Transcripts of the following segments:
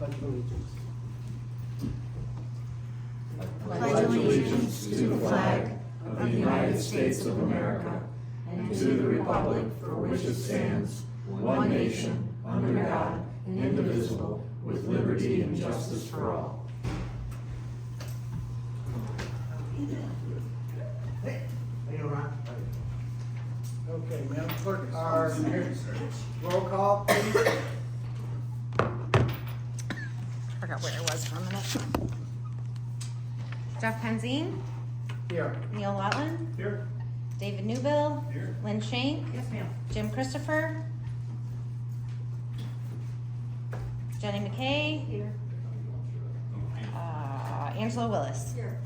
Pledge of allegiance. Pledge allegiance to the flag of the United States of America and to the republic for which it stands, one nation, under God, indivisible, with liberty and justice for all. Okay, Madam Clerk, our roll call, please. Forgot where I was for a minute. Jeff Penzine, Here. Neil Watland, Here. David Newbill, Here. Lynn Shank, Yes, ma'am. Jim Christopher, Jenny McKay, Here. Angela Willis. Here.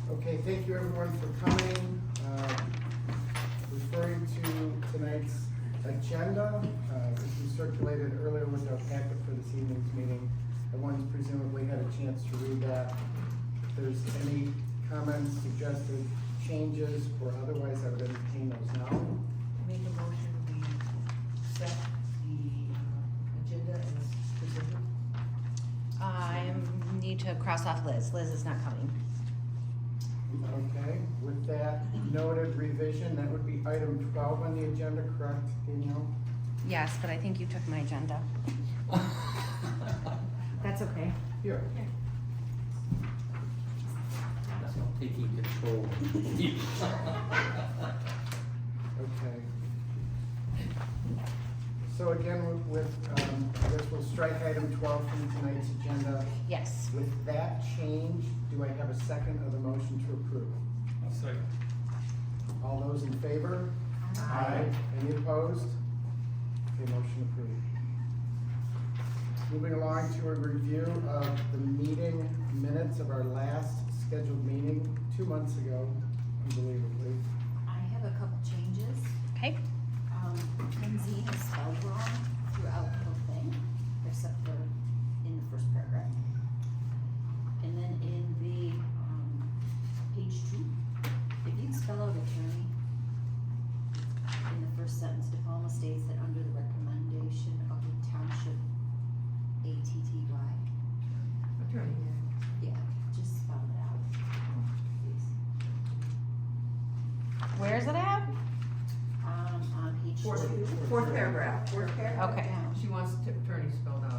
Okay, thank you everyone for coming. Referring to tonight's agenda, which we circulated earlier with our packet for this evening's meeting. Everyone's presumably had a chance to read that. If there's any comments, suggested changes, or otherwise, I would entertain those now. Make a motion, we set the agenda as presented. I need to cross off Liz. Liz is not coming. Okay, with that noted revision, that would be item 12 on the agenda, correct, Danielle? Yes, but I think you took my agenda. That's okay. Here. Taking control. Okay. So again, I guess we'll strike item 12 from tonight's agenda. Yes. With that change, do I have a second of the motion to approve? I'll second. All those in favor? Aye. Any opposed? Okay, motion approved. Moving along to a review of the meeting minutes of our last scheduled meeting 2 months ago, unbelievably. I have a couple changes. Okay. Benzene is spelled wrong throughout the whole thing, except for in the first paragraph. And then in the, page 2, if you spell out attorney, in the first sentence, DePalma states that under the recommendation of the township ATTY. Attorney. Yeah, just spell it out, please. Where is it at? On page 2. Fourth paragraph. Fourth paragraph Okay. down. She wants attorney spelled out.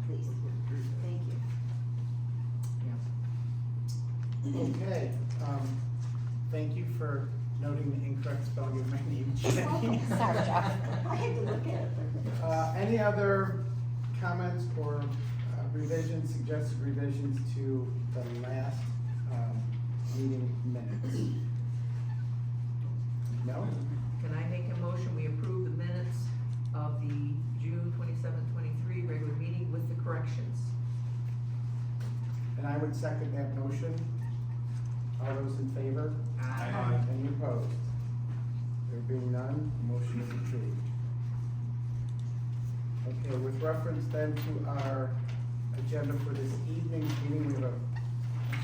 Please, thank you. Okay, thank you for noting the incorrect spelling of my name, Jenny. Sorry, Jeff. I had to look at it. Any other comments or revisions, suggested revisions to the last meeting minutes? No? Can I make a motion, we approve the minutes of the June 27, 23 regular meeting with the corrections? And I would second that motion. All those in favor? Aye. Any opposed? There being none, the motion is approved. Okay, with reference then to our agenda for this evening's meeting, we have a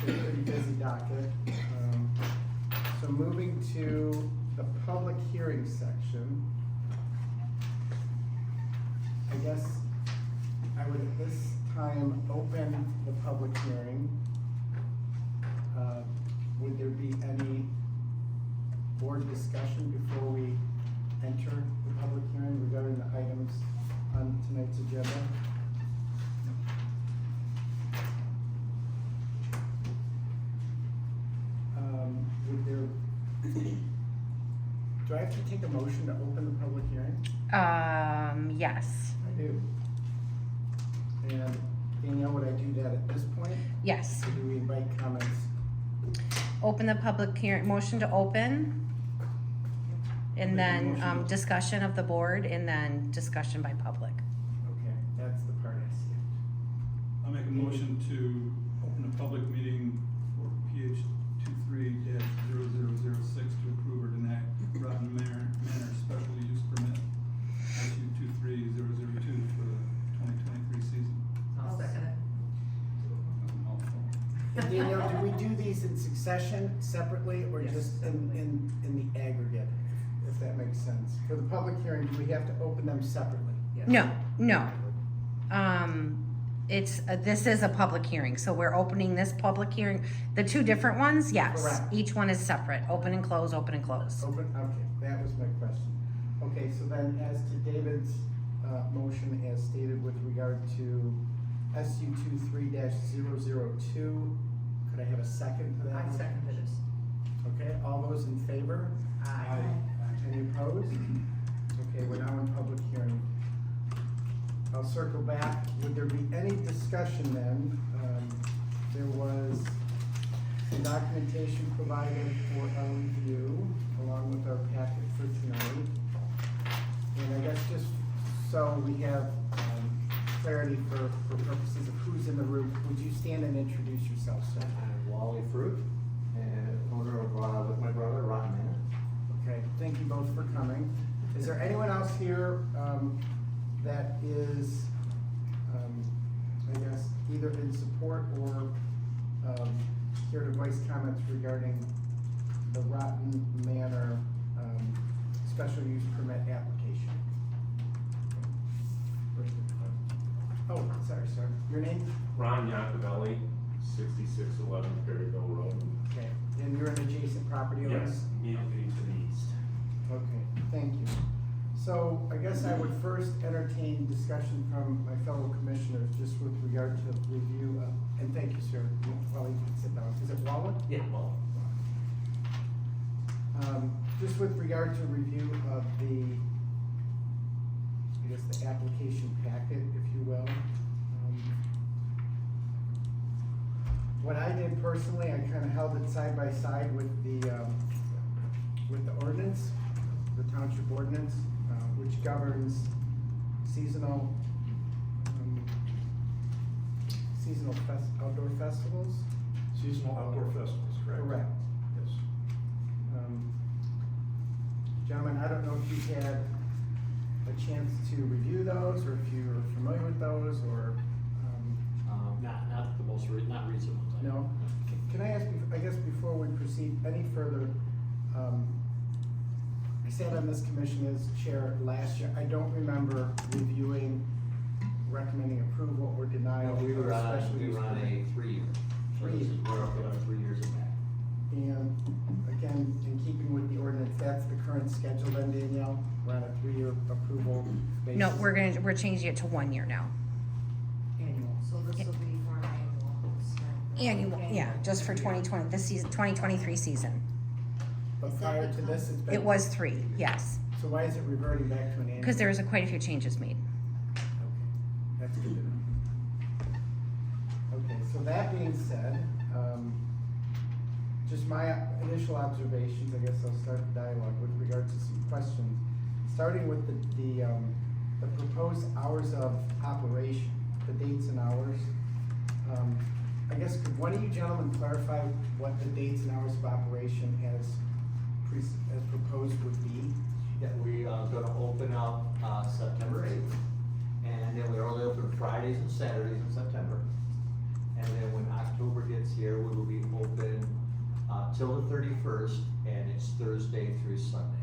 pretty busy docket. So moving to the public hearing section, I guess I would at this time open the public hearing. Would there be any board discussion before we enter the public hearing regarding the items on tonight's agenda? Would there, do I have to take a motion to open the public hearing? Yes. I do. And Danielle, would I do that at this point? Yes. Or do we invite comments? Open the public hearing, motion to open. And Make a then, motion. discussion of the board and then discussion by public. Okay, that's the part I see. I'll make a motion to open a public meeting for PH 23-0006 to approve or deny Groveland Manor special use permit issue 23002 for the 2023 season. I'll second it. Danielle, do we do these in succession? succession separately or Yes, just separately. in the aggregate, if that makes sense? For the public hearing, do we have to open them separately? Yes. No. This is a public hearing, so we're opening this public hearing. The two different ones, yes. Correct. Each one is separate, open and close, open and close. Open, okay, that was my question. Okay, so then as to David's, motion as stated with regard to SU 23-002, could I have a second to that? I seconded it. Okay, all those in favor? Aye. Any opposed? Okay, we're now in public hearing. I'll circle back. Would there be any discussion then? There was some documentation provided for our review along with our packet for tonight. And I guess just so we have clarity for purposes of who's in the room, would you stand and introduce yourself, sir? I'm Wally Fruit, and owner of, with my brother, Rotten Man. Okay, thank you both for coming. Is there anyone else here that is, I guess, either in support or here to voice comments regarding the Rotten Manor special use permit application? Oh, sorry, sir. Your name? Ron Yankovelli, 6611 Perryville Road. Okay, and you're an adjacent property owner? Yes, immediately to the east. Okay, thank you. So I guess I would first entertain discussion from my fellow commissioners just with regard to review of, and thank you, sir. Well, you can sit down. Is it Wallet? Yeah, well, Just with regard to review of the, I guess, the application packet, if you will. What I did personally, I kind of held it side by side with the ordinance, the township ordinance, which governs seasonal, outdoor festivals. seasonal outdoor festivals, correct? Correct. Yes. Gentlemen, I don't know if you've had a chance to review those, or if you're familiar with those, or, Not the most, not recent ones. no? Can I ask you, I guess before we proceed any further, I sat on this commission as chair last year. I don't remember reviewing, recommending approval or denial of We were a on, special we use were on permit. a 3 year. Three years. We're up on 3 years of that. And again, in keeping with the ordinance, that's the current schedule then, Danielle? We're on a 3-year approval basis? No, we're changing it to 1 year now. Annual. So this will be for an annual. Annual, yeah, just for 2020, this season, 2023 season. But Is that prior to because- this, it's been. It was 3, yes, So why is it reverting back to an annual? because there was quite a few changes made. Okay, that's good to know. Okay, so that being said, just my initial observations, I guess I'll start the dialogue with regard to some questions. Starting with the proposed hours of operation, the dates and hours. I guess could one of you gentlemen clarify what the dates and hours of operation as proposed would be? Yeah, we are gonna open up, September 8th, and then we're only open Fridays and Saturdays in September. And then when October gets here, we will be open, till the 31st, and it's Thursday through Sunday.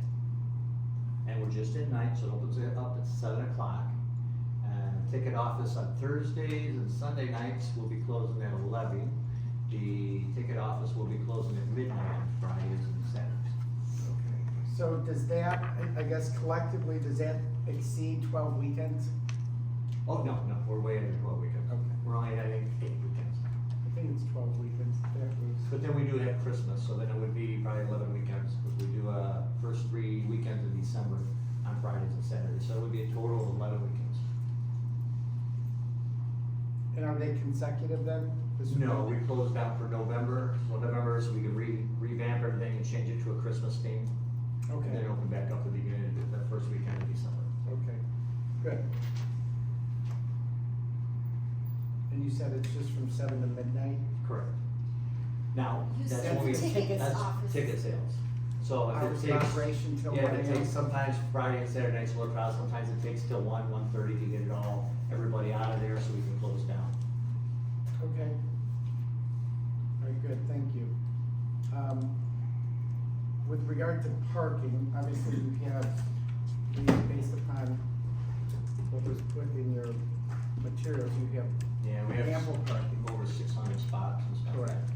And we're just at night, so it opens it up at 7 o'clock. And ticket office on Thursdays and Sunday nights will be closing at 11. The ticket office will be closing at midnight on Fridays and Saturdays. Okay. So does that, I guess collectively, does that exceed 12 weekends? Oh, no, we're way under 12 weekends. Okay. We're only having 8 weekends. I think it's 12 weekends. That was. But then we do have Christmas, so then it would be probably 11 weekends, because we do, first 3 weekends in December on Fridays and Saturdays, so it would be a total of 11 weekends. And are they consecutive then? This would No, be- we closed down for November, so November, so we could revamp everything and change it to a Christmas theme. And then Okay, open back up the beginning of the first weekend of December. okay, good. And you said it's just from 7 to midnight? Correct. Now, You that's said when we, tickets that's office. ticket sales. So if Hours it of takes. operation till Yeah, 1 it a.m.? takes sometimes Friday and Saturday nights work out, sometimes it takes till 1:30 to get it all, everybody out of there so we can close down. Okay. All right, good, thank you. With regard to parking, obviously you have, based upon what was put in your materials, you have Yeah, we have ample parking. over 600 spots and stuff. Correct,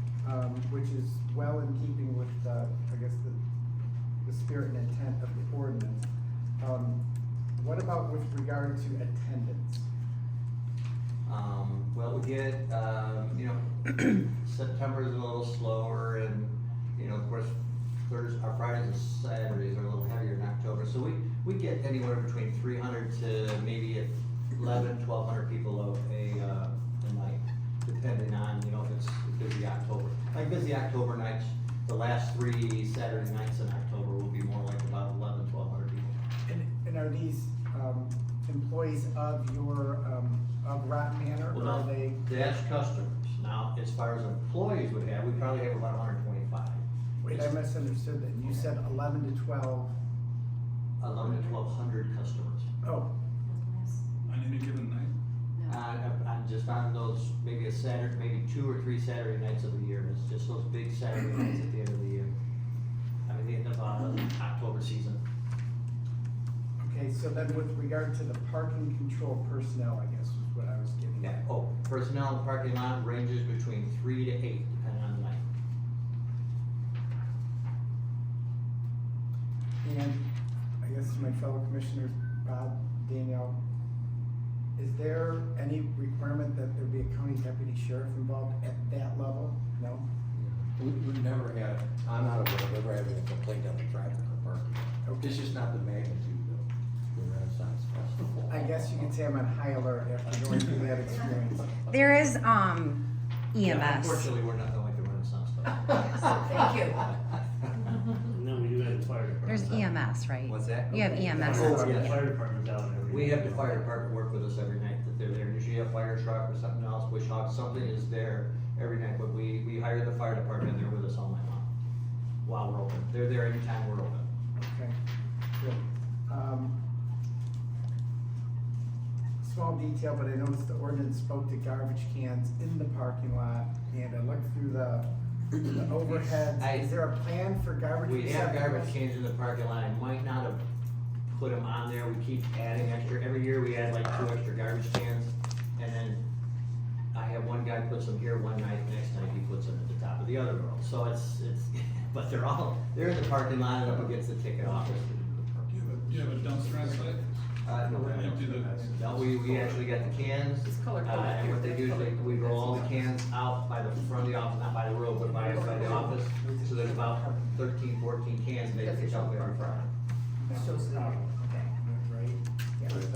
which is well in keeping with, I guess, the spirit and intent of the ordinance. What about with regard to attendance? Well, we get, September is a little slower and, of course, our Fridays and Saturdays are a little heavier in October. So we get anywhere between 300 to maybe 1,100 people a night, depending on, if it's busy October. Like busy October nights, the last 3 Saturday nights in October will be more like about 1,200 people. And are these, employees of your, of Rotten Manor, or Well, are they? That's customers. Now, as far as employees would have, we probably have about 125. Wait, I misunderstood that. You said 11 to 12. 11 to 1,200 customers. Oh, On any given night? I'm just on those, maybe a Saturday, maybe 2 or 3 Saturday nights of the year. It's just those big Saturday nights at the end of the year. I mean, the end of October season. okay, so then with regard to the parking control personnel, I guess is what I was getting Yeah. at. Oh, personnel in the parking lot ranges between 3 to 8, depending on the night. And I guess to my fellow commissioners, Bob, Danielle, is there any requirement that there be a county deputy sheriff involved at that level? No? We've never had, I'm not aware of ever having a complaint on the traffic or parking. Okay. It's just not the magnitude of the Renaissance Festival. I guess you could say I'm on high alert after going through that experience. There is, Yeah, EMS. unfortunately, we're nothing like the Renaissance stuff. Thank you. And then we do have the fire department. There's EMS, right? What's that? You have EMS. Oh, The yeah. fire department down there. We have the fire department work with us every night that they're there. Usually a fire truck or something else, wish hawk, something is there every night. But we hire the fire department and they're with us all night long while we're open. They're there anytime we're open. Okay, good. Small detail, but I noticed the ordinance spoke to garbage cans in the parking lot, and I looked through the overheads. Is there a plan for garbage We have receptacles? garbage cans in the parking lot. I might not have put them on there. We keep adding extra. Every year we add like 2 extra garbage cans. And then I have one guy puts them here one night, next night he puts them at the top of the other row. So it's, but they're in the parking lot and up against the ticket office. Do you have a dumpster on site? No, Empty the- no, we actually got the cans. It's color coded. And what they do is we roll all the cans out by the front of the office, not by the road, but by the office. So there's about 13, 14 cans they pick up every Friday. Shows the, okay. Right, yeah, because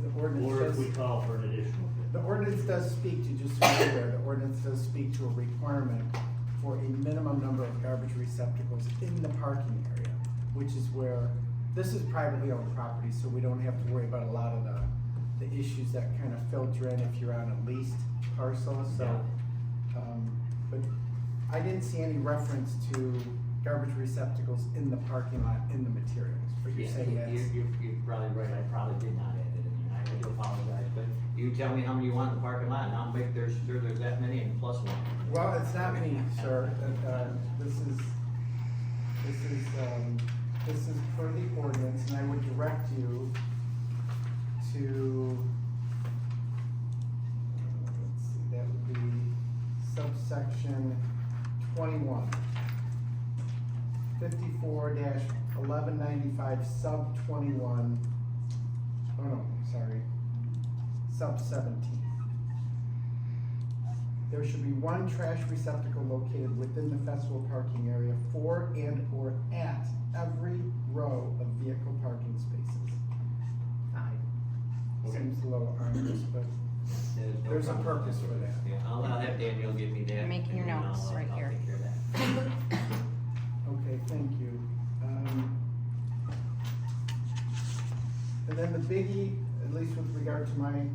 the ordinance Or if does, we call for an additional the fifty. ordinance does speak to, just so you're aware, the ordinance does speak to a requirement for a minimum number of garbage receptacles in the parking area, which is where, this is privately owned property, so we don't have to worry about a lot of the issues that kind of filter in if you're on a leased parcel, so. But I didn't see any reference to garbage receptacles in the parking lot in the materials, but you're Yeah, saying that's. you're probably right, I probably did not add it in there, I do apologize, but you tell me how many you want in the parking lot, and I'll make there's that many and plus one. Well, it's not me, sir, this is per the ordinance, and I would direct you to, let's see, that would be subsection 21. 54-1195 sub 21, oh no, sorry, sub 17. There should be one trash receptacle located within the festival parking area for and or at every row of vehicle parking spaces. 5. Seems a little onerous, but no there's a problem. purpose for that. Yeah, I'll have Daniel give me that. You're making your and then notes right I'll here. take care of that. Okay, thank you. And then the biggie, at least with regard to my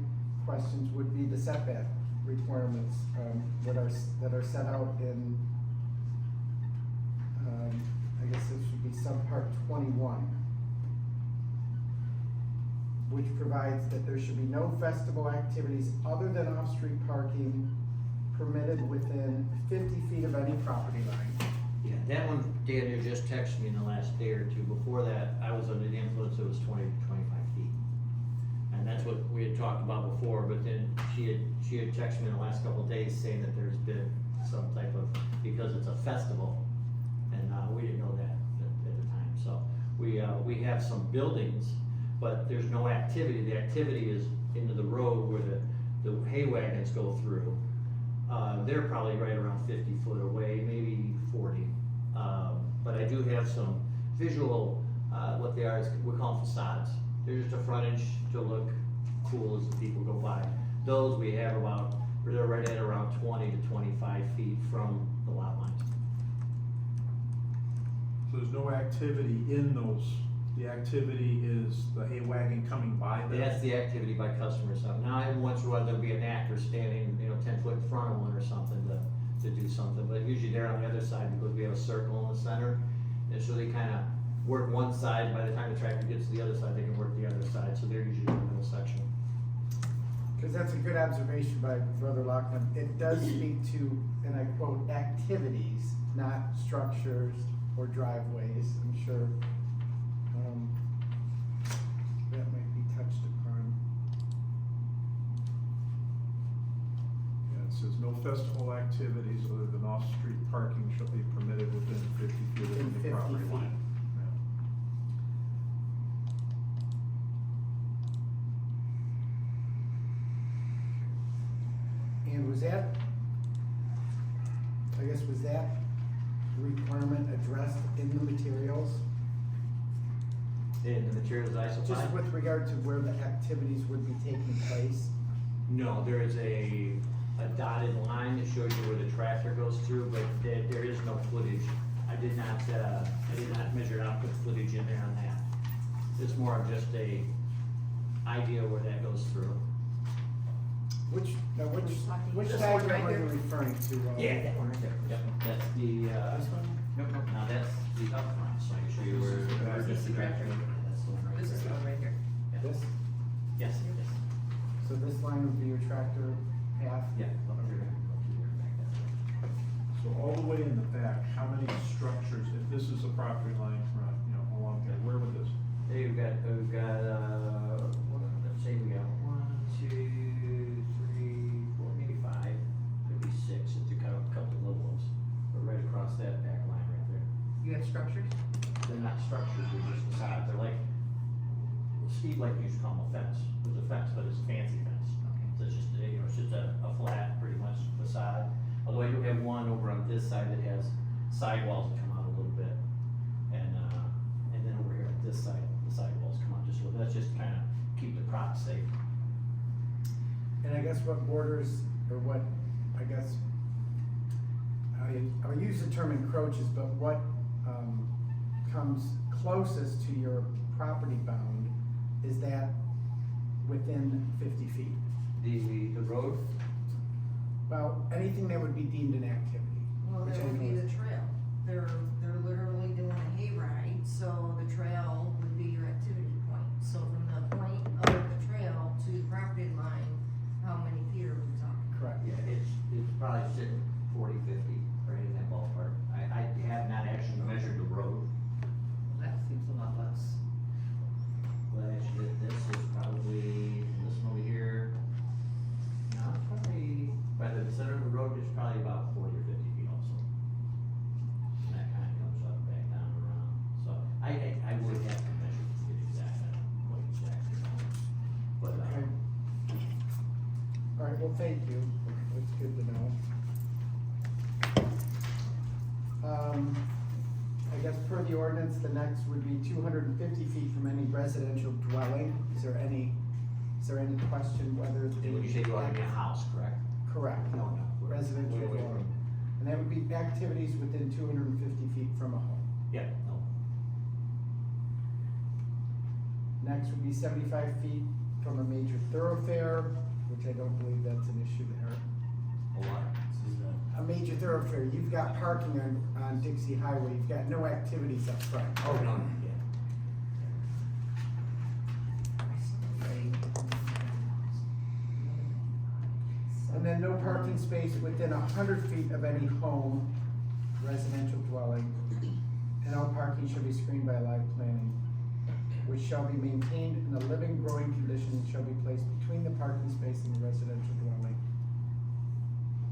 questions, would be the setback requirements, that are set out in, I guess it should be subpart 21, which provides that there should be no festival activities other than off-street parking permitted within 50 feet of any property line. Yeah, that one, Daniel just texted me in the last day or two. Before that, I was under the influence, it was 20 to 25 feet. And that's what we had talked about before, but then she had texted me in the last couple of days saying that there's been some type of, because it's a festival, and, we didn't know that at the time, so. We have some buildings, but there's no activity. The activity is into the road where the hay wagons go through. They're probably right around 50 foot away, maybe 40. But I do have some visual, what they are is, we call them facades. They're just a frontage to look cool as the people go by. Those we have about, they're right at around 20 to 25 feet from the lot lines. So there's no activity in those, the activity is the hay wagon coming by them? That's the activity by customers. Now, every once in a while, there'll be an actor standing, 10 foot in front of one or something to do something, but usually they're on the other side because we have a circle in the center. And so they kinda work one side, by the time the tractor gets to the other side, they can work the other side, so they're usually in the middle section. Because that's a good observation by Brother Lockman. It does speak to, and I quote, activities, not structures or driveways. I'm sure that might be touched upon. Yeah, it says no festival activities other than off-street parking shall be permitted within 50 feet of Within any 50 property feet. line. And was that requirement addressed in the materials? In the materials I supply? Just with regard to where the activities would be taking place? No, there is a dotted line that shows you where the tractor goes through, but there is no footage. I did not measure out, put footage in there on that. It's more of just a idea where that goes through. Which This one diagram right are you here? referring to? That one right there. Yep, that's the, This one? nope, now that's the up front, so I can show you where. This is the tractor. That's the one right there. This is the one right here. Yeah. This? Yes, yes. So this line would be your tractor path? Yeah. Up here, go through there, back that way. So all the way in the back, how many structures, if this is a property line from, along here, where would this? There we've got, let's say we got 1, 2, 3, 4, maybe 5, could be 6, if you cut a couple of little ones. But right across that back line right there. You have structures? They're not structures, they're just facades, they're like, Steve like used to call them a fence, it's a fence, but it's a fancy fence. So it's just, it's just a flat, pretty much facade. Although I do have one over on this side that has sidewalls that come out a little bit. And then over here on this side, the sidewalls come out just a little, that's just kind of keep the props safe. And I guess what borders, or what, I guess, I'll use the term encroaches, but what, comes closest to your property bound, is that within 50 feet? The road, Well, anything that would be deemed an activity. Well, which that I would be know the is- trail. They're literally doing a hayride, so the trail would be your activity point. So from the point of the trail to the property line, how many feet are we talking? Correct. yeah, it's probably sitting 40, 50, right in that ballpark. I have not actually measured the road, That seems a lot less. but actually this is probably, this one over here, no, it's probably, by the center of the road, it's probably about 40 or 50 feet also. And that kind of comes up, back down and around, so I would have to measure to get exact, I don't know what exactly, but, Okay. All right, well, thank you. That's good to know. I guess per the ordinance, the next would be 250 feet from any residential dwelling. Is there any question whether? and when you say dwelling, you mean a house, correct? Correct. No, no. Residential Wait, wait, dwelling. And that would be activities within 250 feet from a home. Yeah, no, Next would be 75 feet from a major thoroughfare, which I don't believe that's an issue there. a lot. A major thoroughfare, you've got parking on Dixie Highway, you've got no activities up front. Oh, no, yeah. And then no parking space within 100 feet of any home, residential dwelling, and all parking shall be screened by live planting, which shall be maintained in a living, growing condition and shall be placed between the parking space and the residential dwelling.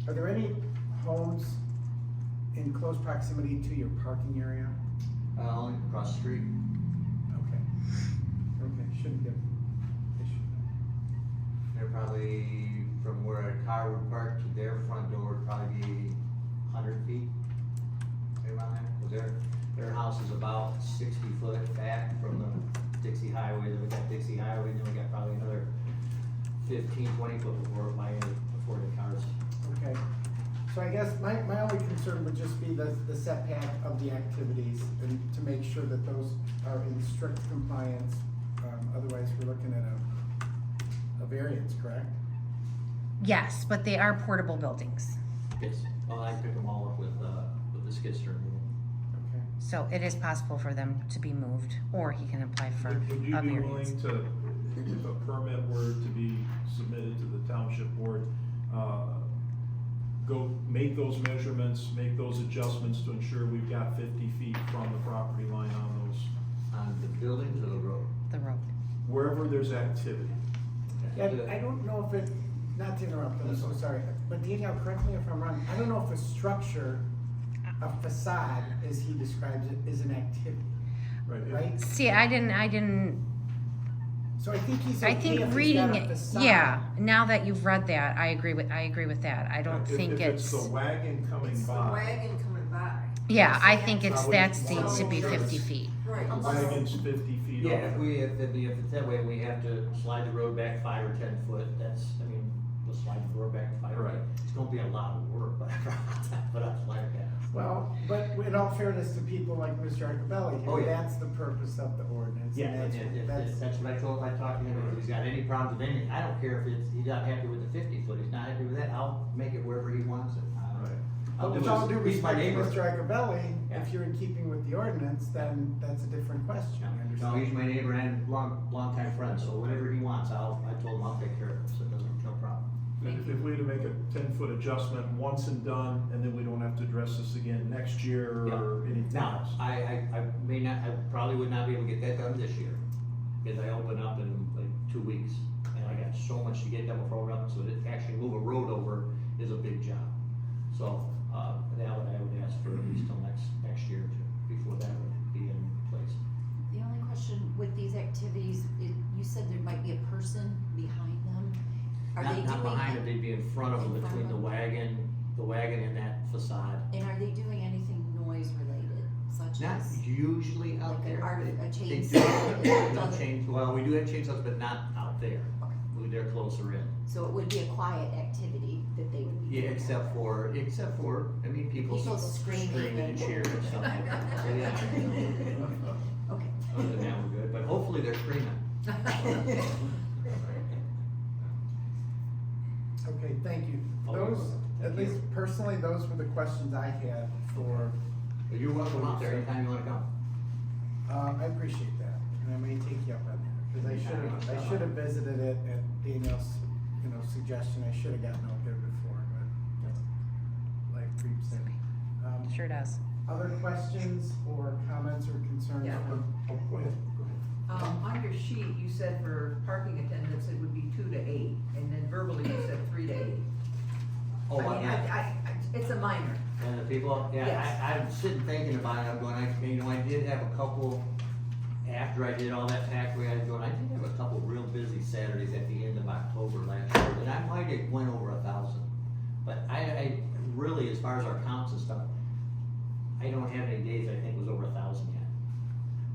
Are there any homes in close proximity to your parking area? Only across the street. Okay. Okay, shouldn't be an issue. They're probably, from where a car would park to their front door would probably be 100 feet, right around there. 'Cause their house is about 60 foot back from the Dixie Highway. Then we got Dixie Highway, and then we got probably another 15, 20 foot before the cars. Okay, so I guess my only concern would just be the setback of the activities and to make sure that those are in strict compliance. Otherwise, we're looking at a variance, correct? Yes, but they are portable buildings, Yes, well, I pick them all up with the skid steer removal. Okay. so it is possible for them to be moved, or he can apply for Would you a be variance. willing to, if a permit were to be submitted to the township board, go make those measurements, make those adjustments to ensure we've got 50 feet from the property line on those, On the buildings or the road? The road. wherever there's activity? Yeah, I don't know if it, not to interrupt, I'm so sorry, but Danielle, correct me if I'm wrong, I don't know if a structure, a facade, as he describes it, is an activity, Right. right? See, I didn't, So I think he's I okay if think he's reading got a it, facade. yeah, now that you've read that, I agree with that, I don't think If it's, the wagon coming It's the by, wagon coming by. yeah, I So think that's- it's, that needs to be So- 50 feet. Right. the wagon's 50 feet Yeah, off. if it's that way, we have to slide the road back 5 or 10 foot, we'll slide the road back 5 or 10. Right. It's gonna be a lot of work, but I'll slide it back. Well, but in all fairness to people like Mr. Arcabelli, Oh, yeah. that's the purpose of the ordinance. Yeah, and that's what I told, I talked to him, if he's got any problems with anything, I don't care if he's not happy with the 50 foot, he's not happy with that, I'll make it wherever he wants it. Right. I'll But do with all it. due He's my respect to neighbor. Mr. Arcabelli, Yeah. if you're in keeping with the ordinance, then that's a different question, I No, understand. he's my neighbor and long-time friend, so whatever he wants, I told him I'll take care of it, so it doesn't, no problem. If we were to make a 10-foot adjustment once and done, and then we don't have to address this again next year or anything Now, else. I may not, I probably would not be able to get that done this year, because I open up in like 2 weeks, and I got so much to get done before I open, so to actually move a road over is a big job. So, that I would ask for at least till next year before that would be in place. The only question with these activities, you said there might be a person behind them. Are they Not doing behind it, they'd be in front of them, in front between of the them? wagon and that facade. And are they doing anything noise related, such Not as? usually out Like there. a They chainsaw? do- No chain, well, we do have chainsaws, but not out there. Okay. They're closer in. So it would be a quiet activity that they would be Yeah, doing? except for, people People screaming. screaming and cheering and stuff like that. So, yeah. Okay. Other than that, we're good, but hopefully they're screaming. Okay, thank you. Oh, Those, you're welcome. at Thank least you. personally, those were the questions I had for, But you're welcome out there anytime you wanna come. I appreciate that, and I may take you up on that, because I should have visited it at Danielle's, suggestion, I should have gotten out there before, but life creeps in. Sure does. Other questions or comments or concerns? Yeah. Go ahead. On your sheet, you said for parking attendance, it would be 2 to 8, and then verbally you said 3 to 8. Oh, I mean, yeah. it's a minor. And the people, Yes. yeah, I'm sitting thinking about it, I'm going, I did have a couple, after I did all that pathway, I did have a couple real busy Saturdays at the end of October last year, and I might have went over 1,000. But I really, as far as our counts and stuff, I don't have any days I think was over 1,000 yet.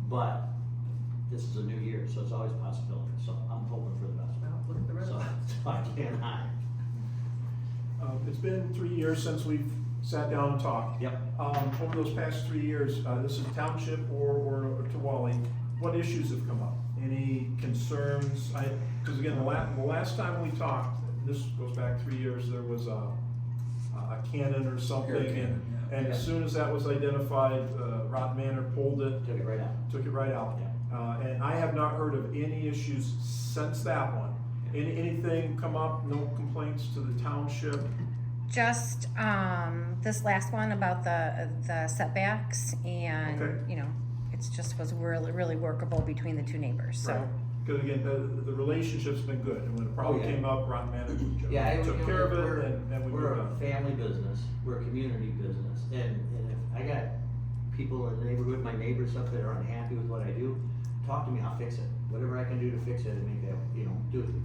But this is a new year, so it's always a possibility, so I'm hoping for the best. Well, look at the So, residents. I can't hide. It's been 3 years since we've sat down and talked. Yep. Over those past 3 years, this is township or Tawali, what issues have come up? Any concerns? Because again, the last time we talked, this goes back 3 years, there was a cannon or something, Air cannon, and as soon as that was identified, Rotten Manor pulled it, Took it right out. took it right out. And I have not heard of any issues since that one. Anything come up, no complaints to the township? Just, this last one about the setbacks and, Okay. you know, it's just was really workable between the two neighbors, so. Right. Cause again, the relationship's been good, and when a problem Oh, yeah. came up, Ron managed, Yeah, it was, took you know, care of we're- it, and we We're moved a on. family business, we're a community business, and if I got people in the neighborhood, my neighbors up that are unhappy with what I do, talk to me, I'll fix it. Whatever I can do to fix it and make that, you know,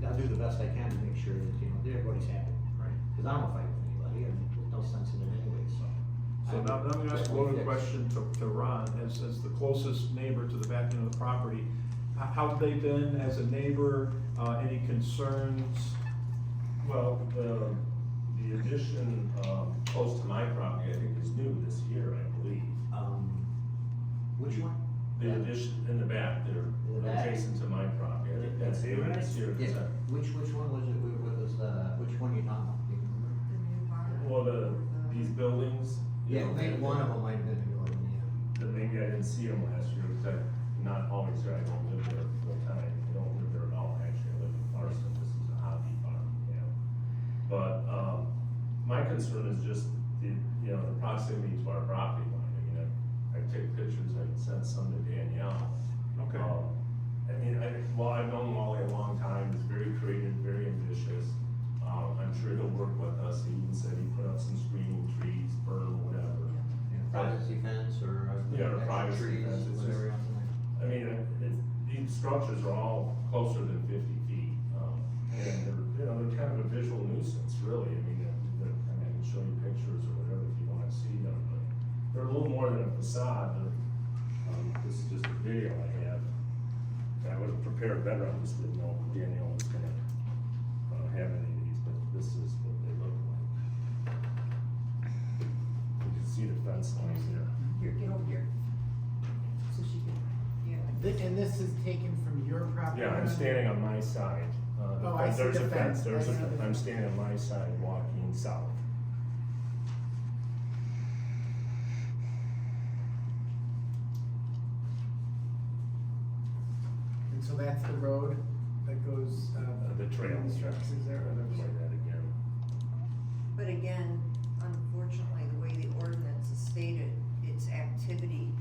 I'll do the best I can to make sure that, you know, that everybody's happy. Right. Cause I don't fight with anybody, and there's no sense in it anyway, so. So now, let me ask a loaded question to Ron, as the closest neighbor to the back end of the property. How have they been as a neighbor, any concerns? Well, the addition, close to my property, I think is new this year, I believe. Which one? The addition in the back there, In the back? adjacent to my property, I think that's new this year. 'Cause Yeah, which one was it, which one you talking about? Do you remember? The new barn. Well, these buildings. you Yeah, know, maybe one of them might have been the new one, yeah. That maybe I didn't see them last year, because I'm not always there, I don't live there full time, I don't live there at all, actually, I live in Carson, this is a hobby farm, yeah. But, my concern is just the, you know, the proximity to our property line, I mean, I take pictures, I sent some to Danielle. Okay. I mean, I've known Wally a long time, he's very creative, very ambitious, I'm sure he'll work with us, he even said he put up some screening trees, berm, whatever. Privacy fence or. Yeah, or extra privacy trees, fence, it's whatever just- else in there. I mean, these structures are all closer than 50 feet, and they're, you know, they're kind of a visual nuisance, really. I mean, I can show you pictures or whatever if you wanna see them, but they're a little more than a facade. This is just a video I have. I would have prepared better, I just didn't know Danielle was gonna, have any of these, but this is what they look like. You can see the fence lines there. Here, get over here. So she can, yeah. And this is taken from your property? Yeah, I'm line? standing on my side. Oh, I see There's the a fence, fence. I see the I'm fence. standing on my side walking south. And so that's the road that goes, The trail. the structures there, or Play there's- that again. But again, unfortunately, the way the ordinance is stated, it's activity,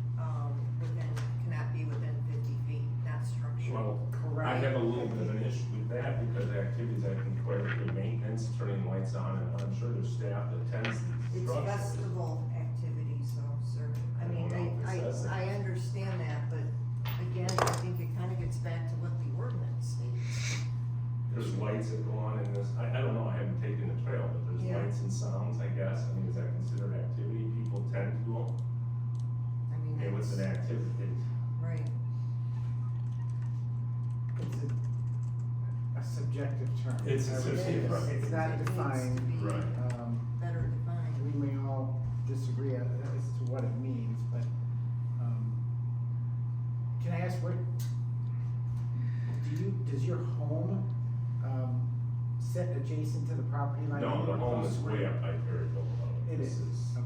cannot be within 50 feet, not structure. Well, Correct. I have a little bit of an issue with that because the activities I can quite a bit of maintenance, turning lights on, and I'm sure there's staff that tends these It's structures. festival activities, though, sir. I mean, I don't know if it says that. I understand that, but again, I think it kinda gets back to what the ordinance states. There's lights that go on in this, I don't know, I haven't taken the trail, but there's Yeah. lights and sounds, I guess. I mean, is that considered activity? People tend to go, I mean, okay, what's that's, an activity? right. It's a subjective term. It's a I would say. subjective, right. It's not It needs to defined. be Right. Better defined. We may all disagree as to what it means, but, can I ask does your home, sit adjacent to the property line? No, the Anywhere home close is to way where- up by Perryville Road. It This is, okay.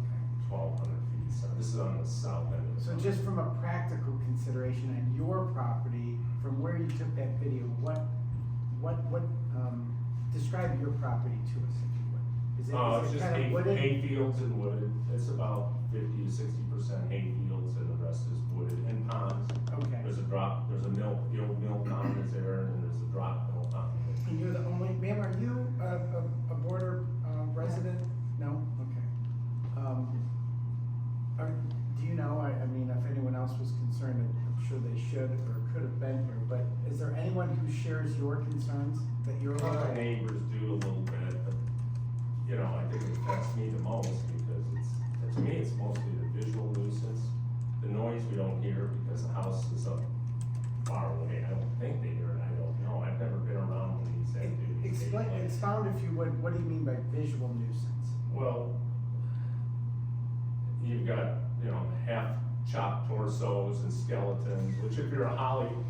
1,200 feet, so this is on the south end of the. So just from a practical consideration on your property, from where you took that video, describe your property to us, if you would. It's Is it just kind of wooded? hay fields and wooded, it's about 50 to 60% hay fields and the rest is wooded and ponds. Okay. There's a mill, the old mill pond is there, and there's a drop mill pond. And you're the only, ma'am, are you a border, resident? No? Okay. Do you know, I mean, if anyone else was concerned, I'm sure they should or could have been here, but is there anyone who shares your concerns that you're aware My of? neighbors do a little bit, but, you know, I think it affects me the most because to me, it's mostly the visual nuisance. The noise we don't hear because the house is up far away, I don't think they hear it, I don't know, I've never been around when these activities take place. Expound if you would, what do you mean by visual nuisance? Well, you've got, you know, half chopped torsos and skeletons, which if you're a Halloween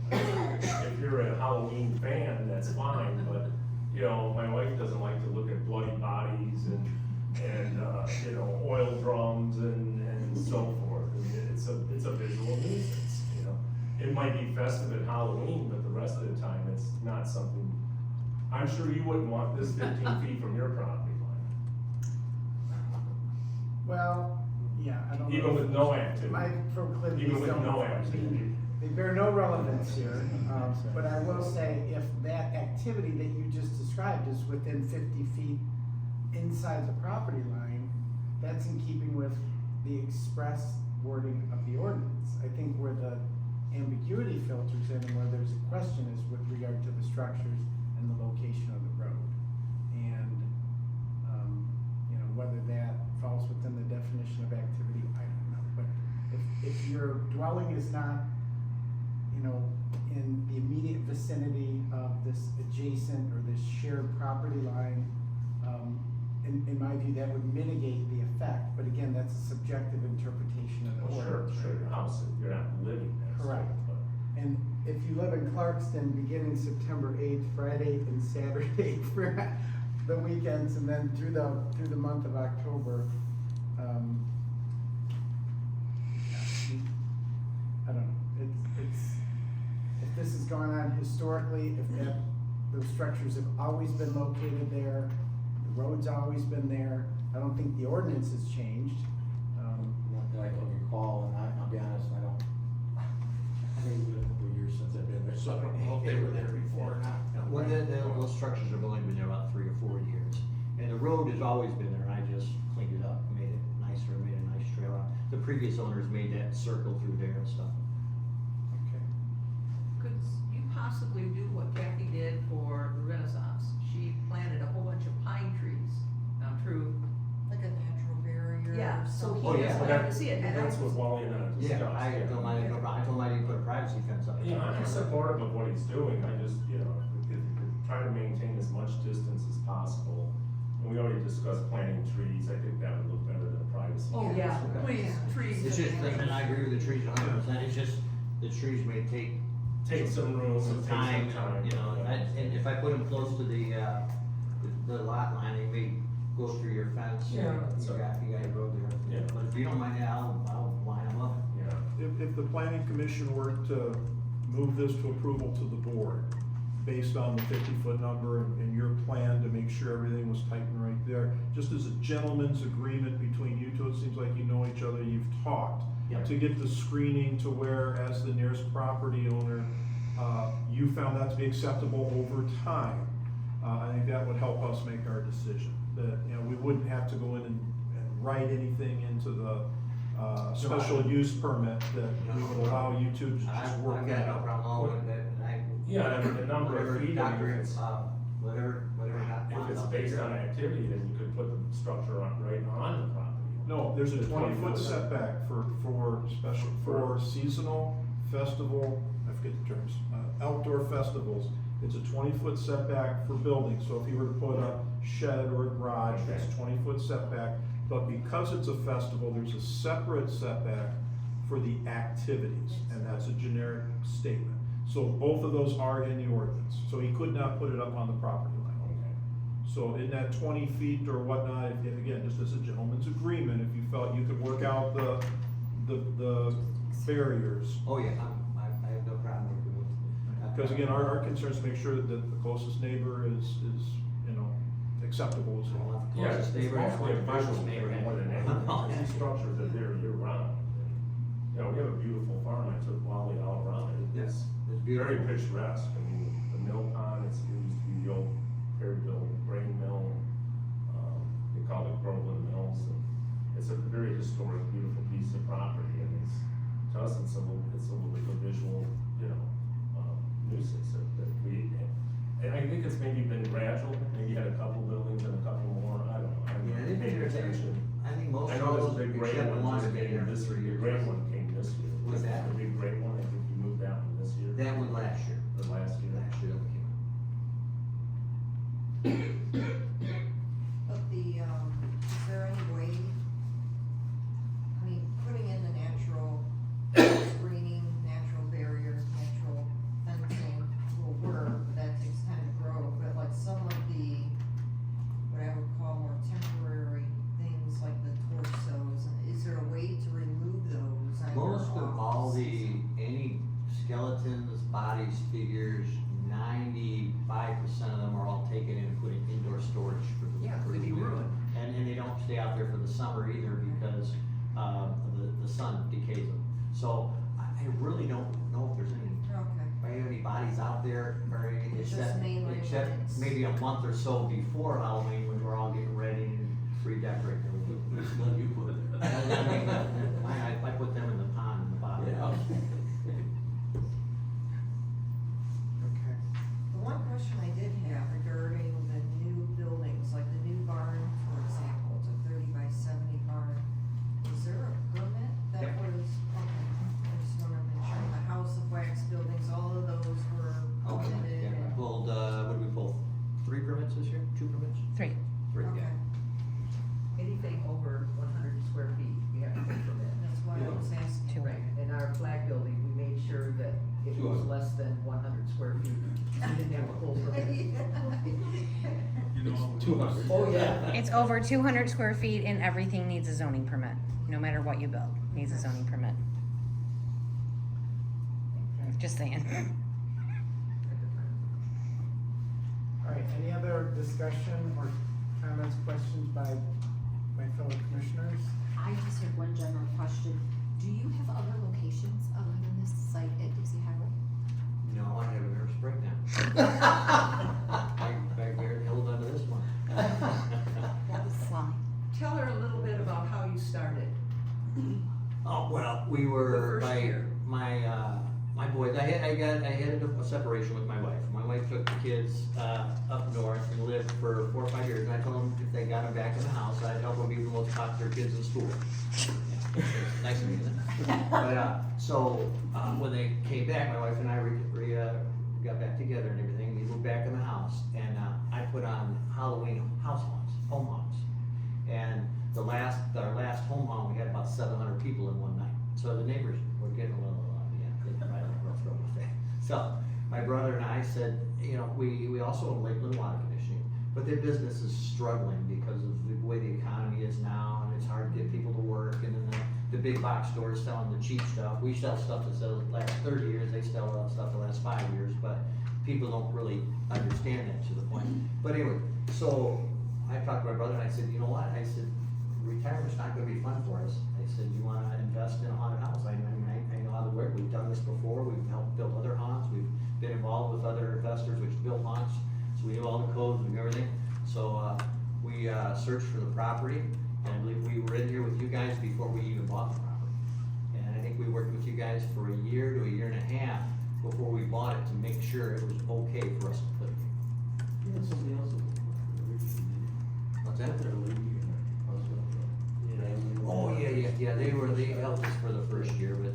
fan, that's fine, but, you know, my wife doesn't like to look at bloody bodies and you know, oil drums and so forth. I mean, it's a visual nuisance, you know. It might be festive at Halloween, but the rest of the time, it's not something, I'm sure you wouldn't want this 15 feet from your property line. Well, yeah, I don't know. Even with no activity. My proclivities Even with don't. no activity. They bear no relevance here, but I will say, if that activity that you just described is within 50 feet inside the property line, that's in keeping with the express wording of the ordinance. I think where the ambiguity filters in and where there's a question is with regard to the structures and the location of the road. And, you know, whether that falls within the definition of activity, I don't know. But if your dwelling is not, you know, in the immediate vicinity of this adjacent or this shared property line, in my view, that would mitigate the effect, but again, that's a subjective interpretation of the Well, sure, ordinance. sure, your house, you're not living there. so, Correct. but- And if you live in Clarkston, beginning September 8th, Friday and Saturday for the weekends, and then through the month of October, I don't know, it's, if this has gone on historically, if those structures have always been located there, the road's always been there, I don't think the ordinance has changed. Not that I can recall, and I'll be honest, I think it's been a couple of years since I've been there, so I don't know if they were there before or not. Well, those structures have only been there about 3 or 4 years, and the road has always been there, I just cleaned it up, made it nicer, made a nice trail out. The previous owners made that circle through there and stuff. Okay. Could you possibly do what Kathy did for the Renaissance? She planted a whole bunch of pine trees, true. Like a natural barrier. Yeah, or so something. he Oh, yeah. doesn't Well, have to see it. And That's I- what Wally and I discussed. Yeah, I told him I didn't, I told him I didn't put a privacy fence up. Yeah, I'm supportive of what he's doing, I just, you know, try to maintain as much distance as possible. And we already discussed planting trees, I think that would look better than privacy. Oh, yeah, please, Yeah. trees. It's just, and I agree with the trees 100%, it's just, the trees may take Take some room, some take time, some time. you know, and if I put them close to the lot line, they may go through your fence. Yeah. You got your road there. Yeah. But if you don't mind, I'll line them up. Yeah. If the planning commission were to move this to approval to the board, based on the 50-foot number and your plan to make sure everything was tightened right there, just as a gentleman's agreement between you two, it seems like you know each other, you've talked, Yeah. to get the screening to where, as the nearest property owner, you found that to be acceptable over time. I think that would help us make our decision, that, you know, we wouldn't have to go in and write anything into the special use permit, that we would allow you to just work I've that got no out. problem with that, and I. Yeah, and the number of Whatever feet, I mean, doctor, if it's, whatever if it's based on activity, then you could put the structure right on the property. No, there's a The 20-foot setback for special, for seasonal, festival, I forget the terms, outdoor festivals. It's a 20-foot setback for buildings, so if you were to put a shed or a garage, it's a 20-foot setback. But because it's a festival, there's a separate setback for the activities, and that's a generic statement. So both of those are in the ordinance, so he could not put it up on the property line. Okay. So in that 20 feet or whatnot, if, again, just as a gentleman's agreement, if you felt you could work out the barriers. Oh, yeah, I have no problem with it. Because again, our concern is to make sure that the closest neighbor is, you know, acceptable as I well. want the Yeah, closest it's neighbor, I mostly a want the visual farthest neighbor. thing more than anything, because these structures are there year round. You know, we have a beautiful farm, I took Wally all around it, Yes, it's it's very beautiful. picturesque, I mean, the mill pond, it used to be the old Perryville grain mill, they call it Groveland Mills, and it's a very historic, beautiful piece of property, and it's, to us, it's a little bit of a visual, you know, nuisance that we, and I think it's maybe been gradual, maybe had a couple buildings and a couple more, I don't know, I Yeah, I haven't think paid there's, attention. I think most I of know those, there's a big gray except one one, just have been came here this for 3 year, years. the gray one came this year. What's that? The big gray one, I think you moved that one this year. That one last year. Or last year. Last year that came. But is there any way, I mean, putting in the natural screening, natural barriers, natural fencing will work, but that takes time to grow, but like some of the, what I would call more temporary things like the torsos, is there a way to remove those on your Most of all off-season? any skeletons, bodies, figures, 95% of them are all taken in and put in indoor storage for the. Yeah, for could the be winter. ruined. and they don't stay out there for the summer either because, the sun decays them. So I really don't know if there's any bodies out there or anything, Just except, mainly except weddings. maybe a month or so before Halloween when we're all getting ready and redecorating everything. Which one you put in there? I put them in the pond in the bottom. Yeah. Okay. The one question I did have regarding the new buildings, like the new barn, for example, it's a 30 by 70 barn. Is there a permit that Yep. was, okay, I just wanna make sure, the house of wax buildings, all of those were Okay, permitted yeah, we and. pulled, what did we pull? 3 permits this year? 2 permits? 3. 3, Okay, yeah. Anything over 100 square feet, we have to pay for that. that's why I was asking. Two. Right, in our flag building, we made sure that it was 200. less than 100 square feet. We didn't have a full permit. You know. 200. Oh, yeah. It's over 200 square feet and everything needs a zoning permit, no matter what you build, needs a zoning permit. Okay. Just saying. All right, any other discussion or comments, questions by my fellow commissioners? I just have one general question. Do you have other locations other than this site at Dixie Highway? No, I have a nervous breakdown. I held on to this one. That was slime. Tell her a little bit about how you started. Oh, well, we The were, first year. my boys, I had a separation with my wife. My wife took the kids, up north and lived for 4 or 5 years, and I told them if they got them back in the house, I'd help them even most talk their kids in school. Nice of me, isn't it? But, when they came back, my wife and I got back together and everything, we moved back in the house, and, I put on Halloween home haunts. And our last home haunt, we had about 700 people in one night. So the neighbors were getting a little, they probably had a rough throat with that. So my brother and I said, you know, we also own Lakeland Water Conditioning, but their business is struggling because of the way the economy is now, and it's hard to get people to work, and then the big box stores selling the cheap stuff. We sell stuff that sells the last 30 years, they sell stuff the last 5 years, but people don't really understand that to the point. But anyway, so I talked to my brother and I said, you know what? I said, retirement's not gonna be fun for us. I said, you wanna invest in a haunted house? I know how to work. We've done this before. We've helped build other haunts. We've been involved with other investors which built haunts. So we knew all the codes, we knew everything. So, we, searched for the property, and I believe we were in here with you guys before we even bought the property. And I think we worked with you guys for a year to a year and a half before we bought it to make sure it was okay for us to put it here. Yeah, somebody else. What's that? Their lady and her husband. Oh, yeah, they helped us for the first year, but,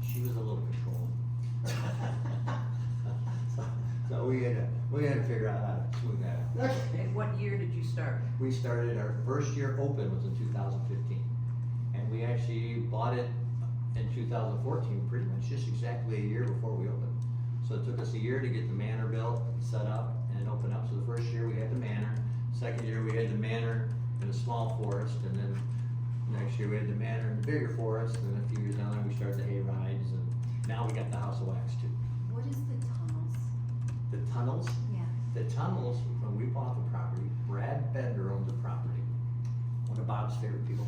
she was a little controlling. So we had to figure out how to smooth that out. And what year did you start? We started, our first year open was in 2015. And we actually bought it in 2014, pretty much just exactly a year before we opened. So it took us a year to get the manor built, set up, and open up. So the first year we had the manor, second year we had the manor in a small forest, and then next year we had the manor in the bigger forest, and a few years down there we started the hay rides, and now we got the House of Wax too. What is the tunnels? The tunnels, Yeah. the tunnels, when we bought the property, Brad Bender owned the property, one of Bob's favorite people.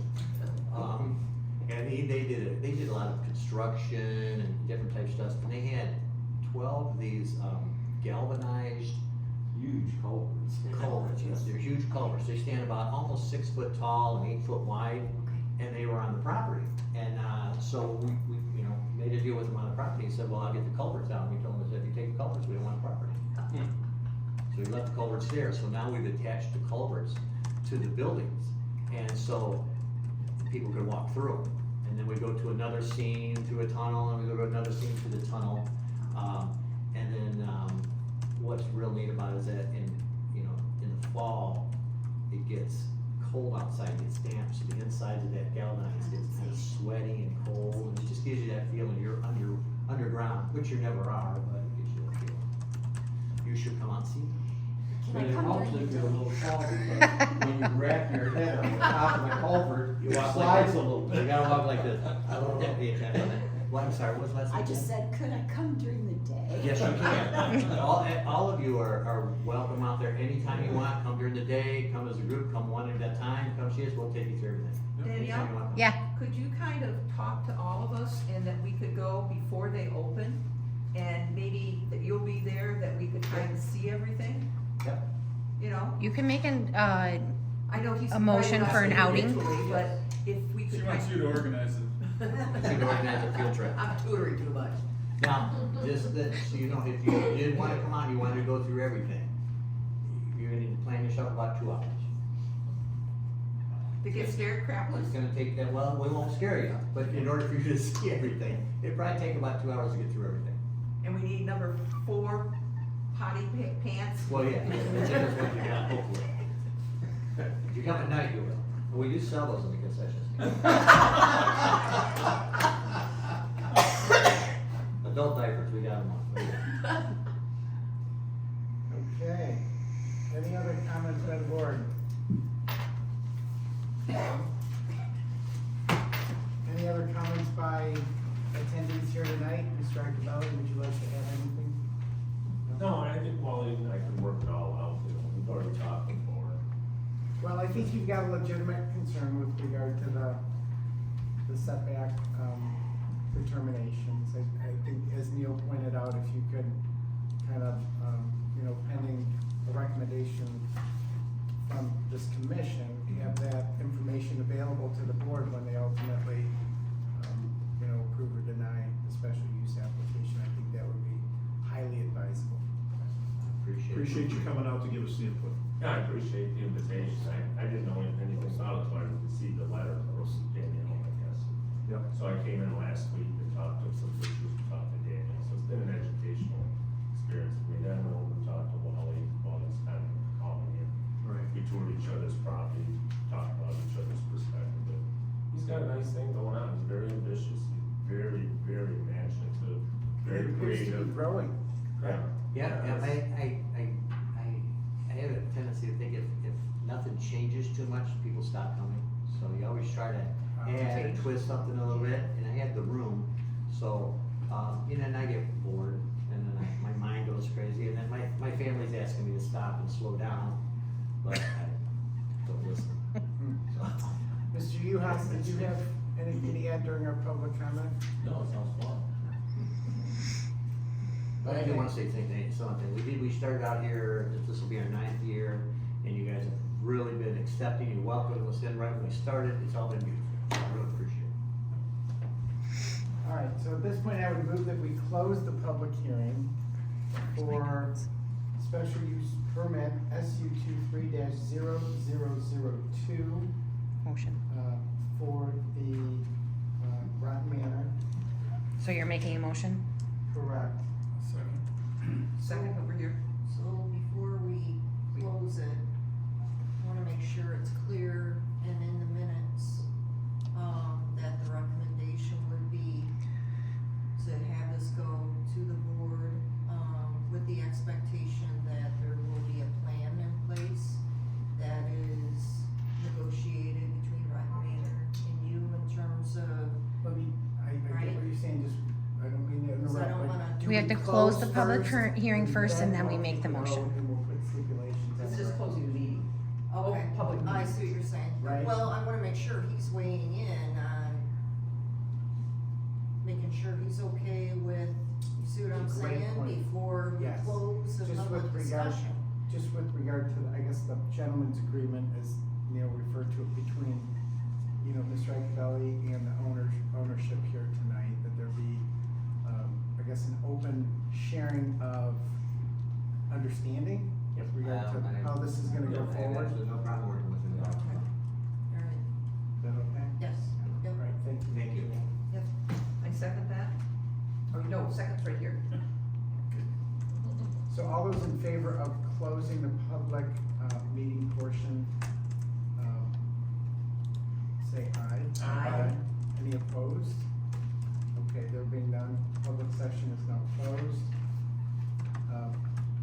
And they did a lot of construction and different type stuff, and they had 12 of these, galvanized Huge culverts. culverts, yes, they're huge culverts, they stand about almost 6 foot tall and 8 foot wide, and they were on the property. And, so we, you know, made a deal with them on the property, and said, well, I'll get the culverts out, and we told them, if you take the culverts, we don't want the property. So we left the culverts there, so now we've attached the culverts to the buildings, and so people could walk through them. And then we go to another scene through a tunnel, and we go to another scene through the tunnel. And then, what's real neat about it is that in the fall, it gets cold outside, it gets damp, so the insides of that galvanized gets kind of sweaty and cold, and it just gives you that feeling you're underground, which you never are, but it gives you that feeling. You should come out and see them. But it helps if you're a little tall, because when you wrap your head on the top of the culvert, You it walk slides like a little You bit. gotta walk like this. Oh. Yeah, be attentive. Well, I'm sorry, what was the last I thing? just said, could I come during the day? Yes, you can. All of you are welcome out there anytime you want. Come during the day, come as a group, come one at a time, come see us, we'll take you through everything. Anytime you Danielle, want. Yeah, could you kind of talk to all of us and that we could go before they open? And maybe that you'll be there, that we could kind of see everything, Yep. you know? you can make an, I know he's. A motion for an outing? individually, But if we could. She wants you to organize it. You can organize a field trip. I'm tutoring too much. Now, just that, so you know, if you did wanna come out, you wanted to go through everything, you're gonna need to plan yourself about 2 hours. To get scared crapless? It's gonna take that, well, we won't scare you, but in order for you to see everything, it'd probably take about 2 hours to get through everything. And we need number 4 potty pants. Well, yeah, that's what you got, hopefully. If you come at night, you will. And we do sell those in the concession stand. Adult diapers, we got them on. Okay. Any other comments by the board? Any other comments by attendees here tonight? Mr. Actabelli, would you like to add anything? No, I think Wally and I can work it all out, you know, we've already talked before. Well, I think you've got a legitimate concern with regard to the setback, determinations. I think, as Neil pointed out, if you could kind of, pending a recommendation from this commission, have that information available to the board when they ultimately, approve or deny the special use application. I think that would be highly advisable. Appreciate you coming out to give us the input. Yeah, I appreciate the invitation, I didn't know anything about it, so I received the letter, or Danielle, I guess. Yep. So I came in last week and talked to some pictures, talked to Danielle, so it's been an educational experience for me. Then I went over and talked to Wally, Wally's kind of calling in. Right. We toured each other's property, talked about each other's perspective, but he's got a nice thing going on, he's very ambitious, he's very, very imaginative, very It appears to be creative. growing. Yeah, I have a tendency to think if nothing changes too much, people stop coming. So you always try to add and twist something a little bit, and I have the room, so, and I get bored, and then my mind goes crazy, and then my family's asking me to stop and slow down, but I don't listen. So, Mr. Uhas, did you have anything to add during our public comment? No, it sounds fun. But I do wanna say something, we started out here, this will be our 9th year, and you guys have really been accepting and welcoming us in right when we started, it's all been beautiful, I really appreciate it. All right, so at this point, I would move that we close the public hearing for special use permit SU 23-0002 motion. for the Rotten Manor. So you're making a motion? Correct. Second over here. So before we close it, I wanna make sure it's clear and in the minutes, that the recommendation would be to have this go to the board, with the expectation that there will be a plan in place that is negotiated between Rotten Manor and you in terms of, I get what you're saying, just, I don't mean to because I interrupt, don't but wanna. do We have to close the public first, hearing first, and then we we'll make the take a motion. vote, and we'll put stipulations. It's on just it. closing the meeting. Okay, Public I meeting. see what you're saying. Right. Well, I wanna make sure he's weighing in on making sure he's okay with, you see what I'm Great saying, point. before we Yes. close the Just public with regard, discussion. just with regard to, I guess, the gentleman's agreement, as Neil referred to it, between, Mr. Actabelli and the ownership here tonight, that there be, I guess, an open sharing of understanding with regard to how this is gonna go I have forward. absolutely no problem working with you. Okay. Alright, Is that okay? yes, yep, All right, thank you. Thank you. yep. I second that. Oh, no, second's right here. So all those in favor of closing the public, meeting portion, say aye. Aye. Any opposed? Okay, there being none, public session is now closed.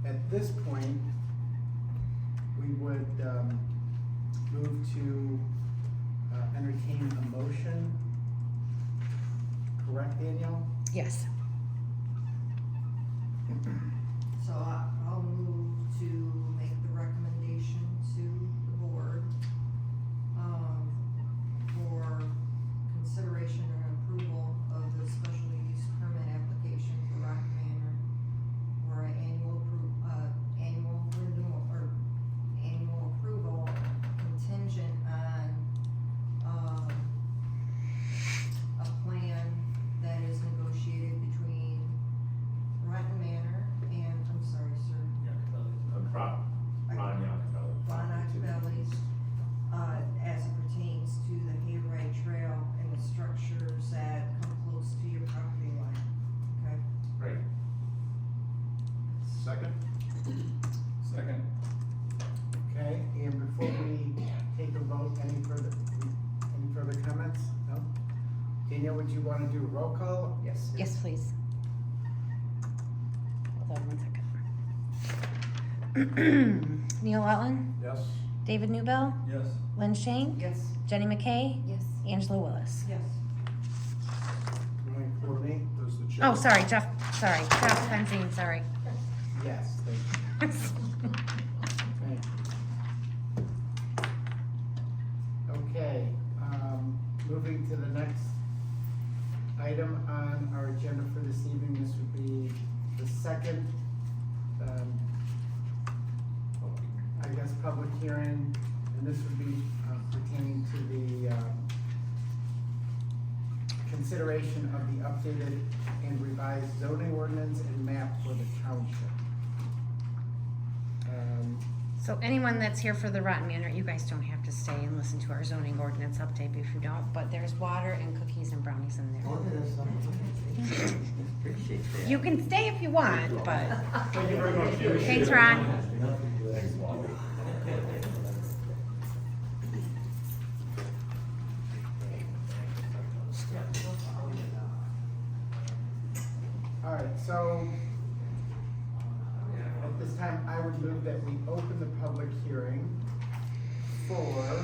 At this point, we would, move to, entertain a motion correct, Danielle? Yes. So I'll move to make the recommendation to the board, for consideration and approval of the special use permit application for Rock Manor for an annual renewal, or annual approval contingent on, a plan that is negotiated between Rotten Manor and, I'm sorry, sir, Ron Yacovelli. Ron Actabelli's, as it pertains to the Hayride Trail and the structures that come close to your property line, okay? Great. Second? Second. Okay, and before we take a vote, any further comments? No? Danielle, would you wanna do a roll call? Yes. Yes, please. Hold on one second. Neil Rutland, Yes. David Newbell, Yes. Lynn Shank, Yes. Jenny McKay, Yes. Angela Willis. Yes. Going for me? Does the chair? Oh, sorry, Jeff Fenzine, sorry. Yes, thank you. Thank you. Okay, moving to the next item on our agenda for this evening, this would be the second, I guess, public hearing, and this would be pertaining to the consideration of the updated and revised zoning ordinance and map for the township. So anyone that's here for the Rotten Manor, you guys don't have to stay and listen to our zoning ordinance update if you don't, but there's water and cookies and brownies in there. Appreciate that. You can stay if you want, but Thank you very much. thanks, Ron. All right, so at this time, I would move that we open the public hearing for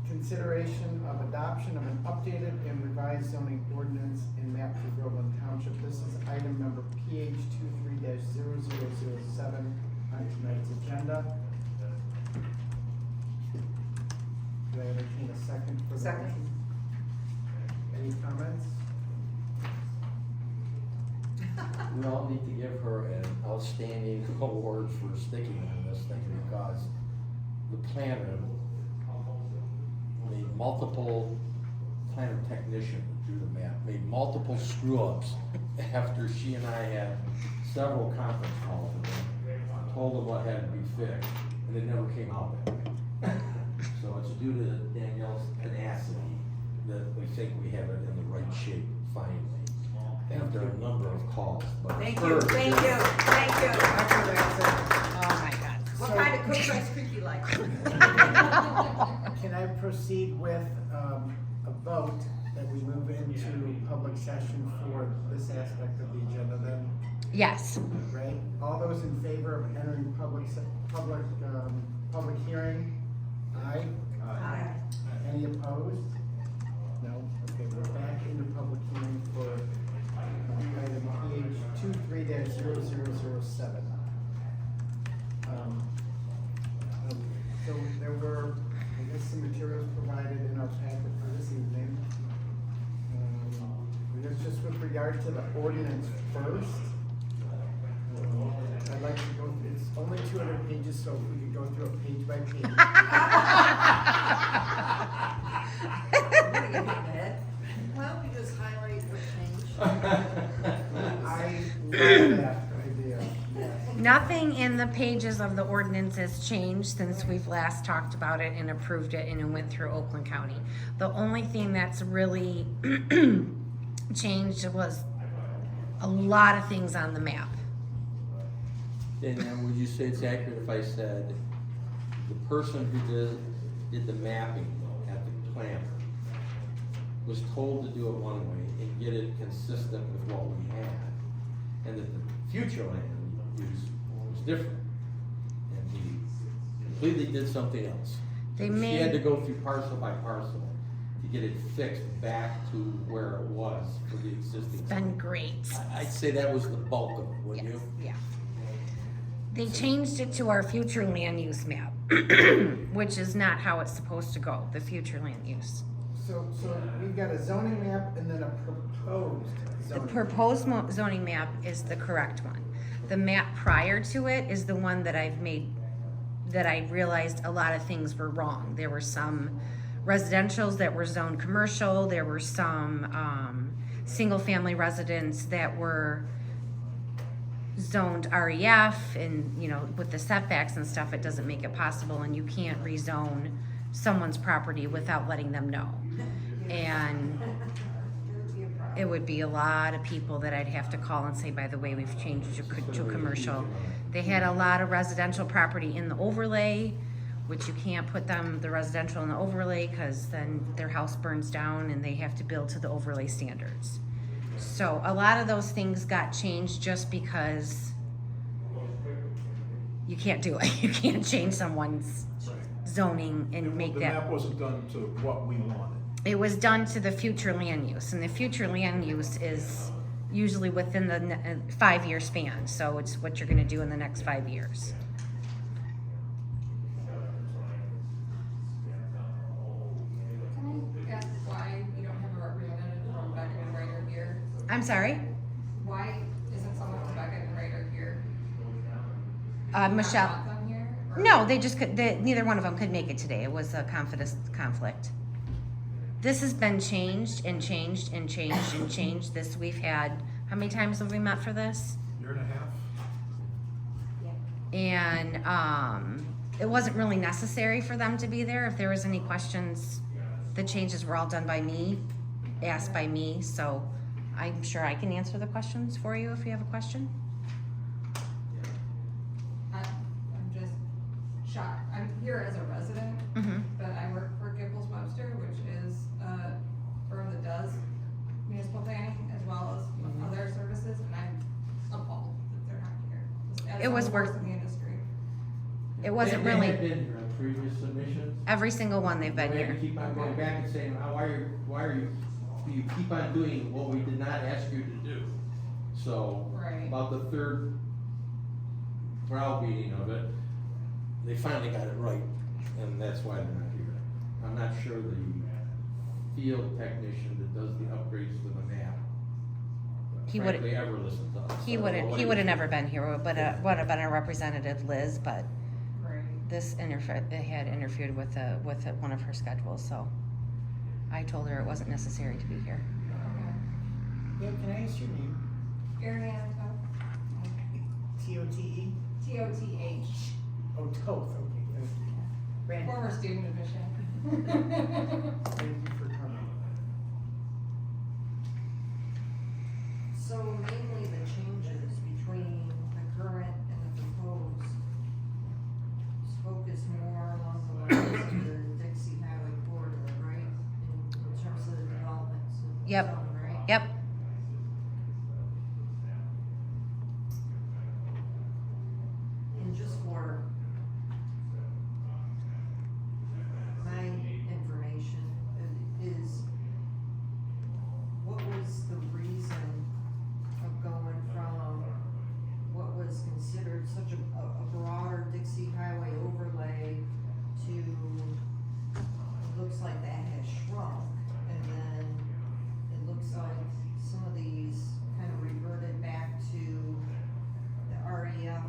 consideration of adoption of an updated and revised zoning ordinance and map for Groveland Township. This is item number PH 23-0007 on tonight's agenda. Do I entertain a second for the Second. motion? Any comments? We all need to give her an outstanding award for sticking on this thing because the planner made multiple, planner technician to do the map, made multiple screw-ups after she and I had several conference calls with them, told them what had to be fixed, and it never came out that way. So it's due to Danielle's tenacity that we think we have it in the right shape finally, after a number of calls. But Thank you, first, thank you, thank you. After that, Oh, my God. What kind of cooked ice cream do you like? can I proceed with a vote that we move into public session for this aspect of the agenda then, Yes. right? All those in favor of entering public hearing? Aye. Aye. Any opposed? No? Okay, we're back into public hearing for item PH 23-0007. So there were, I guess, some materials provided in our packet for this evening. I guess just with regard to the ordinance first, I'd like to go, it's only 200 pages, so if we could go through it page by page. I'm gonna get hit in the head. Why don't we just highlight what changed? I love that idea, yes. Nothing in the pages of the ordinance has changed since we've last talked about it and approved it and it went through Oakland County. The only thing that's really changed was a lot of things on the map. Danielle, would you say it's accurate if I said the person who did the mapping at the planner was told to do it one way and get it consistent with what we had, and that the future land use was different, and he completely did something else? They So she had to made, go through parcel by parcel to get it fixed back to where it was for the existing. it's been great. I'd say that was the bulk of it, wouldn't Yes, you? yeah. They changed it to our future land use map, which is not how it's supposed to go, the future land use. So we've got a zoning map and then a proposed The zoning. proposed zoning map is the correct one. The map prior to it is the one that I've made, that I realized a lot of things were wrong. There were some residentials that were zoned commercial, there were some, single-family residents that were zoned REF, and, you know, with the setbacks and stuff, it doesn't make it possible, and you can't rezone someone's property without letting them know. And it would be a lot of people that I'd have to call and say, by the way, we've changed to commercial. They had a lot of residential property in the overlay, which you can't put them, the residential in the overlay, because then their house burns down and they have to build to the overlay standards. So a lot of those things got changed just because you can't do it. You can't change someone's zoning and make The that. map wasn't done to what we wanted. It was done to the future land use, and the future land use is usually within the 5-year span, so it's what you're gonna do in the next 5 years. Can I ask why you don't have a representative from Beckett and Ryder here? I'm sorry, Why isn't someone from Beckett and Ryder here? Michelle. Not want them here? Or- No, they just could, neither one of them could make it today. It was a conflict. This has been changed and changed and changed and changed. This, we've had, how many times have we met for this? Year and a half? And it wasn't really necessary for them to be there. If there was any questions, the changes were all done by me, asked by me, so I'm sure I can answer the questions for you if you have a question. I'm just shocked. I'm here as a resident, Mm-hmm. but I work for Gibbles Webster, which is a firm that does municipal planning as well as other services, and I'm appalled that they're not here. Just as It was someone who worth- works in the industry. It wasn't They really, had been here on previous submissions. every single one they've been We have here. to keep on going back and saying, why are you, you keep on doing what we did not ask you to do? So, Right. about the third browbeating of it, they finally got it right, and that's why they're not here. I'm not sure the field technician that does the upgrades to the map, He would- frankly, ever listen to us. He I don't know wouldn't, what he would have was- never been here, but would have been our representative, Liz, but Right. this it had interfered with one of her schedules, so I told her it wasn't necessary to be here. Okay. Yeah, can I ask your name? Ariane T-O-T-E? Toth, Oh, Toth, okay. Randy, former student of Michigan. thank you for coming. So mainly the changes between the current and the proposed is focused more along the lines of the Dixie Highway corridor, right? In terms of the developments of the Yep. zone, right? Yep, And just for my information, is what was the reason of going from what was considered such a broader Dixie Highway overlay to, it looks like that has shrunk, and then it looks like some of these kind of reverted back to the REF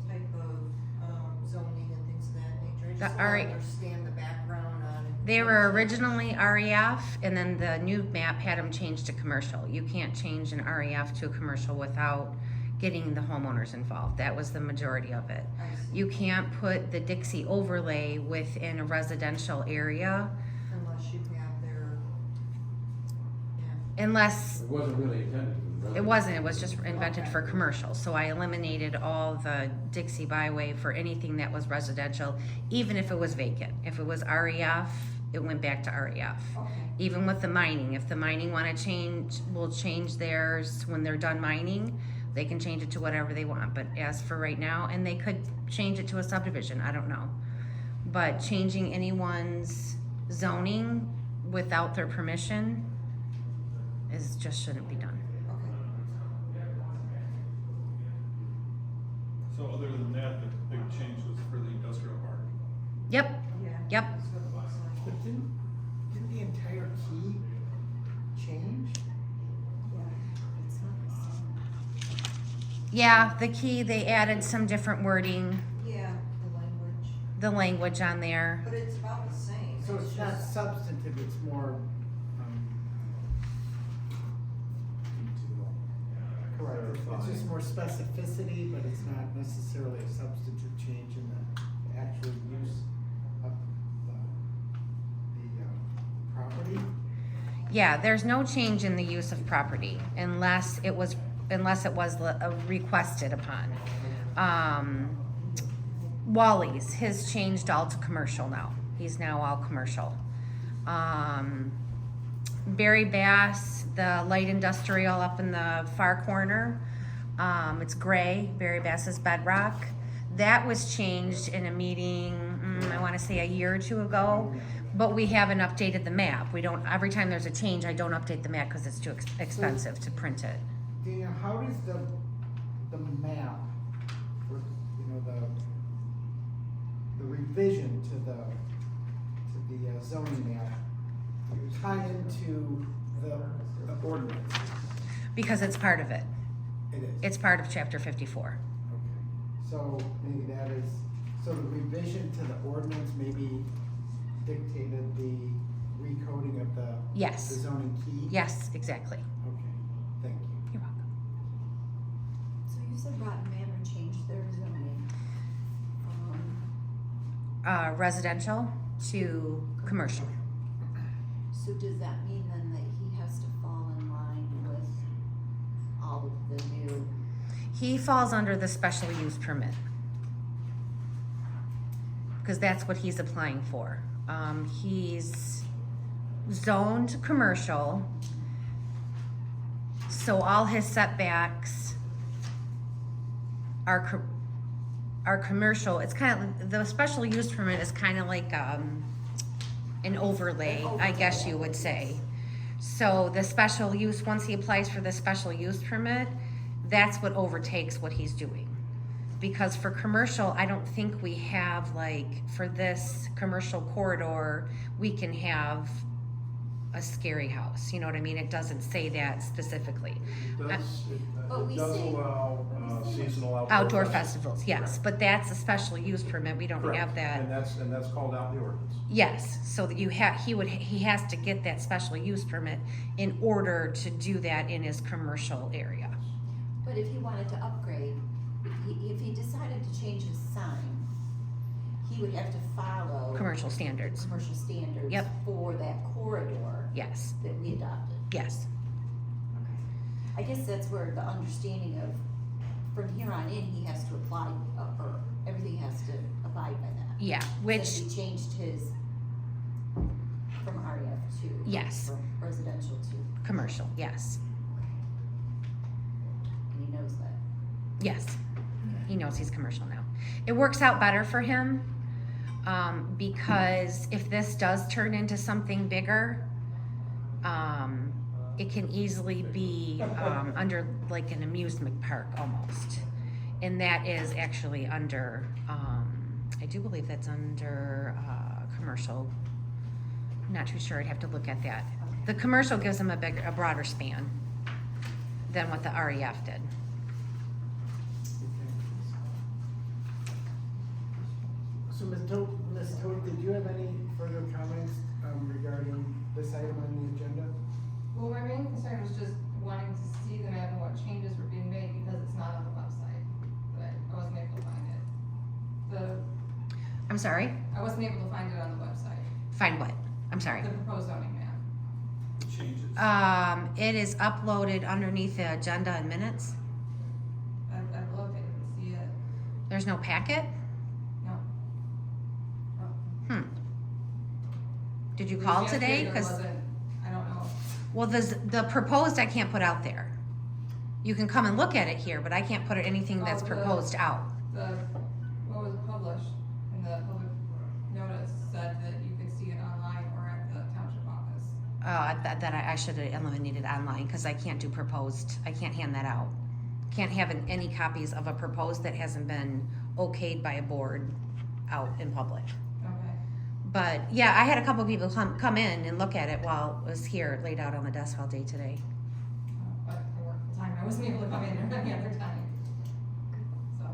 type of zoning and things of that nature. I The just wanna RE understand the background on. they were originally REF, and then the new map had them changed to commercial. You can't change an REF to a commercial without getting the homeowners involved. That was the majority of it. I see. You can't put the Dixie overlay within a residential area Unless you have their, yeah. unless, It wasn't really intended for the residents. it wasn't, it was just invented for commercial. So I eliminated all the Dixie byway for anything that was residential, even if it was vacant. If it was REF, it went back to REF. Okay. Even with the mining, if the mining wanna change, will change theirs when they're done mining, They can change it to whatever they want, but as for right now, and they could change it to a subdivision, I don't know. But changing anyone's zoning without their permission just shouldn't be done. So other than that, the big change was for the industrial park. Yep, Yeah. yep. That's what it looks like. But didn't the entire key change? Yeah, it's not the same. Yeah, the key, they added some different wording, Yeah, the language, the language on there. but it's about the same. So it's not just- substantive, it's more, correct, it's just more specificity, but it's not necessarily a substantive change in the actual use of the property. Yeah, there's no change in the use of property unless it was requested upon. Wally's, his changed all to commercial now. He's now all commercial. Barry Bass, the light industrial up in the far corner, it's gray, Barry Bass's Bedrock. That was changed in a meeting, I wanna say a year or two ago, but we haven't updated the map. We don't, every time there's a change, I don't update the map because it's too expensive to print it. Daniel, how does the map, or, the revision to the zoning map tie into the ordinance? Because it's part of it. It is. It's part of chapter 54. Okay, so maybe that is, so the revision to the ordinance maybe dictated the recoding of the Yes. the zoning key? Yes, exactly. Okay, thank you. You're welcome. So you said Rotten Manor changed their zoning. Residential to commercial. So does that mean then that he has to fall in line with all of the new? He falls under the special use permit. Because that's what he's applying for. He's zoned commercial, so all his setbacks are commercial. It's kind of, the special use permit is kind of like, an overlay, I guess you would say. So the special use, once he applies for the special use permit, that's what overtakes what he's doing. Because for commercial, I don't think we have, like, for this commercial corridor, we can have a scary house, you know what I mean? It doesn't say that specifically. It does, But we it does say- allow seasonal Outdoor festivals, yes, but that's a special use permit, we don't Correct. have that. And that's called out in the ordinance. Yes, so that he has to get that special use permit in order to do that in his commercial area. But if he wanted to upgrade, if he decided to change his sign, he would have to follow Commercial standards, commercial standards Yep. for that corridor yes, that we adopted. yes, I guess that's where the understanding of, from here on in, he has to apply, or everything has to abide by that. yeah, which, Since he changed his from RF to. Yes. From residential to, commercial, yes, and he knows that. yes. He knows he's commercial now. It works out better for him, because if this does turn into something bigger, it can easily be, under like an amusement park almost. And that is actually under, I do believe that's under, commercial. Not too sure, I'd have to look at that. The commercial gives them a broader span than what the REF did. So Ms. Toth, did you have any further comments regarding this item on the agenda? Well, my main concern was just wanting to see the map and what changes were being made because it's not on the website. But I wasn't able to find it. I'm sorry, I wasn't able to find it on the website, find what? I'm sorry. the proposed zoning map. Changes. It is uploaded underneath the agenda and minutes. I've looked, I didn't see it. There's no packet? No. Did you It was call yesterday, today? or 'Cause- was it- I don't know. well, the proposed I can't put out there. You can come and look at it here, but I can't put anything that's Oh, proposed out. What was published in the public notice said that you could see it online or at the township office. That I should have eliminated online, cause I can't do proposed, I can't hand that out. Can't have any copies of a proposed that hasn't been okayed by a board out in public. Okay. But, yeah, I had a couple people come in and look at it while it was here, laid out on the desk all day today. But I work full time, I wasn't able to come in there any other time. So,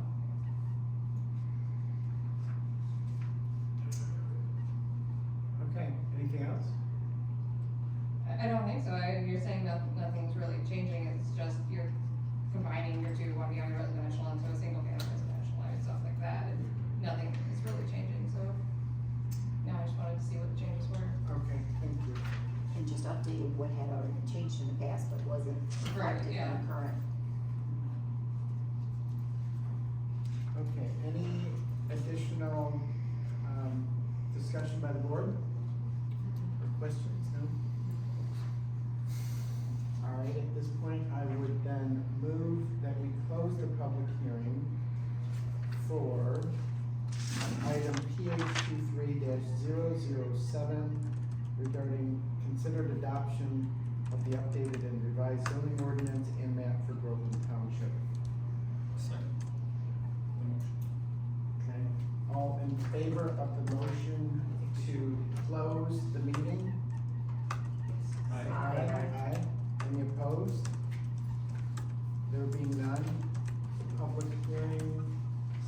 Okay, anything else? I don't think so, you're saying nothing's really changing, it's just you're combining your two, one young residential into a single family residential and stuff like that, and nothing is really changing, so. Now I just wanted to see what the changes were. Okay, thank you. And just updated what had already changed in the past, but wasn't Right, reflected in yeah. the current. Okay, any additional, discussion by the board? Or questions, no? All right, at this point, I would then move that we close the public hearing for item PH 23-007 regarding considered adoption of the updated and revised zoning ordinance and map for Groveland Township. Second. The motion. Okay, all in favor of the motion to close the meeting? Aye. Aye. Any opposed? There being none, the public hearing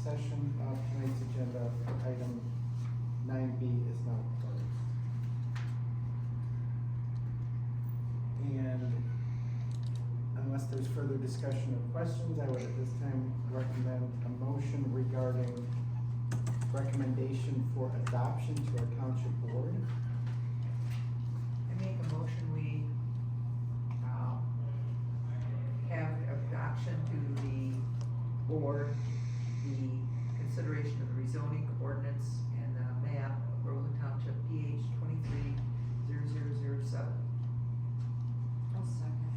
session of tonight's agenda, item 9B is now closed. And unless there's further discussion or questions, I would at this time recommend a motion regarding recommendation for adoption to our township board. I make a motion, we, have adoption to the board, the consideration of the rezoning ordinance and the map of Groveland Township PH 23-0007. I'll second.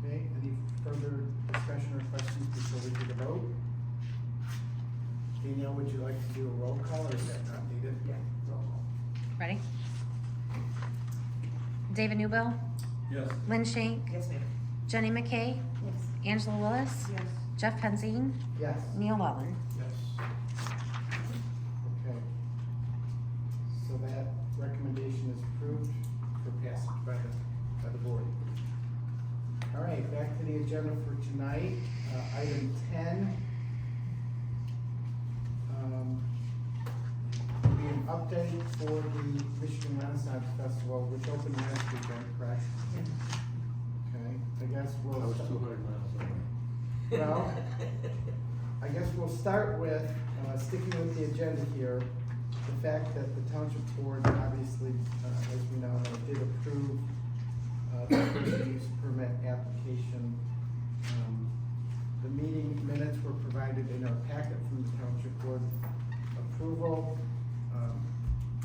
Okay, any further discussion or questions before we do the vote? Danielle, would you like to do a roll call, or is that not needed? Yeah, roll call. Ready? David Newbill, Yes. Lynn Shank, Yes, ma'am. Jenny McKay, Yes. Angela Willis, Yes. Jeff Penzine, Yes. Neil Wellen. Yes. Okay. So that recommendation is approved for passage by the board. All right, back to the agenda for tonight, item 10. Will be an update for the Michigan Renaissance Festival, which opened last weekend, correct? Okay, I guess we'll. I was 200 miles away. Well, I guess we'll start with, sticking with the agenda here, the fact that the township board obviously, as we know, did approve, the conditional use permit application. The meeting minutes were provided in our packet from the township board approval.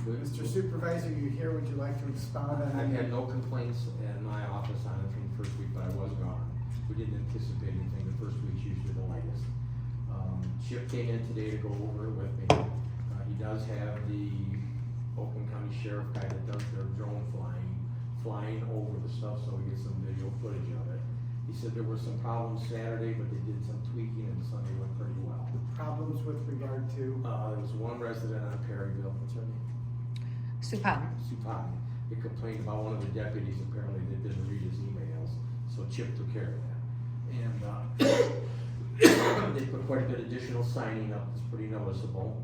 Good. Mr. Supervisor, you here, would you like to expound on I any? had no complaints in my office on it from the first week, but I was gone. We didn't anticipate anything, the first week's usually the lightest. Chip came in today to go over it with me. He does have the Oakland County Sheriff guy that does their drone flying over the stuff, so we get some video footage of it. He said there were some problems Saturday, but they did some tweaking and Sunday went pretty well. Problems with regard to? There was one resident on Perryville, what's her name? Supam. Supani. They complained about one of the deputies, apparently they didn't read his emails, so Chip took care of that. And, they put quite a bit additional signing up, it's pretty noticeable.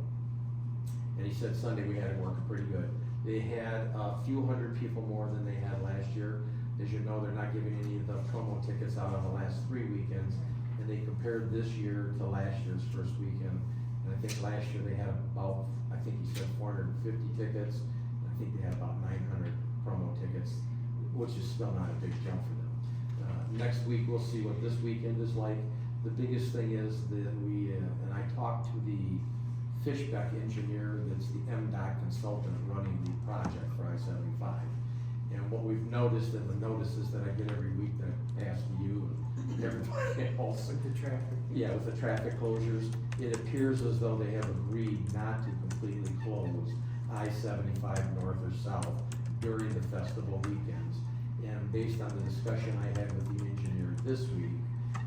And he said Sunday we had it working pretty good. They had a few hundred people more than they had last year. As you know, they're not giving any of the promo tickets out on the last 3 weekends. And they compared this year to last year's first weekend. And I think last year they had about, I think he said 450 tickets. I think they had about 900 promo tickets, which is still not a big jump for them. Next week, we'll see what this weekend is like. The biggest thing is that and I talked to the Fishbeck engineer, that's the MDOT consultant running the project for I-75. And what we've noticed in the notices that I get every week that I pass to you and everybody else. With the traffic. Yeah, with the traffic closures, it appears as though they have agreed not to completely close I-75 north or south during the festival weekends. And based on the discussion I had with the engineer this week,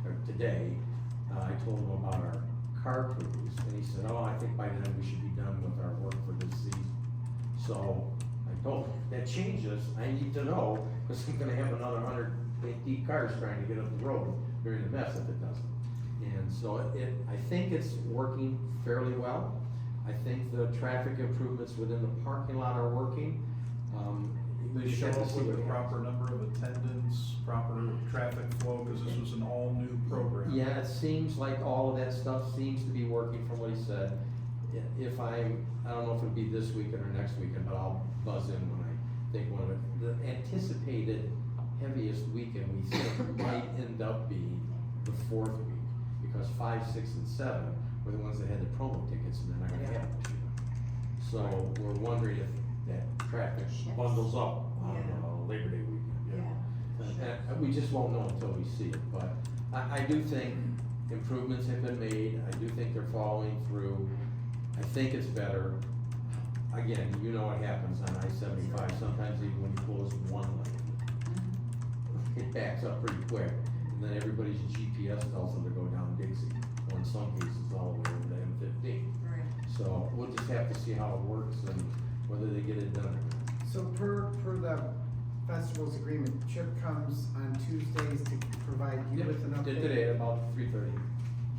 or today, I told him about our car crews, and he said, oh, I think by then we should be done with our work for this season. So I told him, if that changes, I need to know, because I'm gonna have another 150 cars trying to get up the road during the mess if it doesn't. And so I think it's working fairly well. I think the traffic improvements within the parking lot are working. They show up with the proper number of attendants, proper traffic flow, because this was an all-new program. Yeah, it seems like all of that stuff seems to be working from what he said. If I don't know if it'll be this weekend or next weekend, but I'll buzz in when I think one of it. The anticipated heaviest weekend we think might end up being the 4th week, because 5, 6, and 7 were the ones that had the promo tickets, and they're not gonna have them this year. So we're wondering if that traffic bundles up on Labor Day weekend. And we just won't know until we see it, but I do think improvements have been made. I do think they're following through. I think it's better. Again, you know what happens on I-75, sometimes even when you close one lane, it backs up pretty quick, and then everybody's GPS tells them to go down Dixie, or in some cases all the way over to M15. Right. So we'll just have to see how it works and whether they get it done. So per the festival's agreement, Chip comes on Tuesdays to provide you with an update? Did today at about 3:30.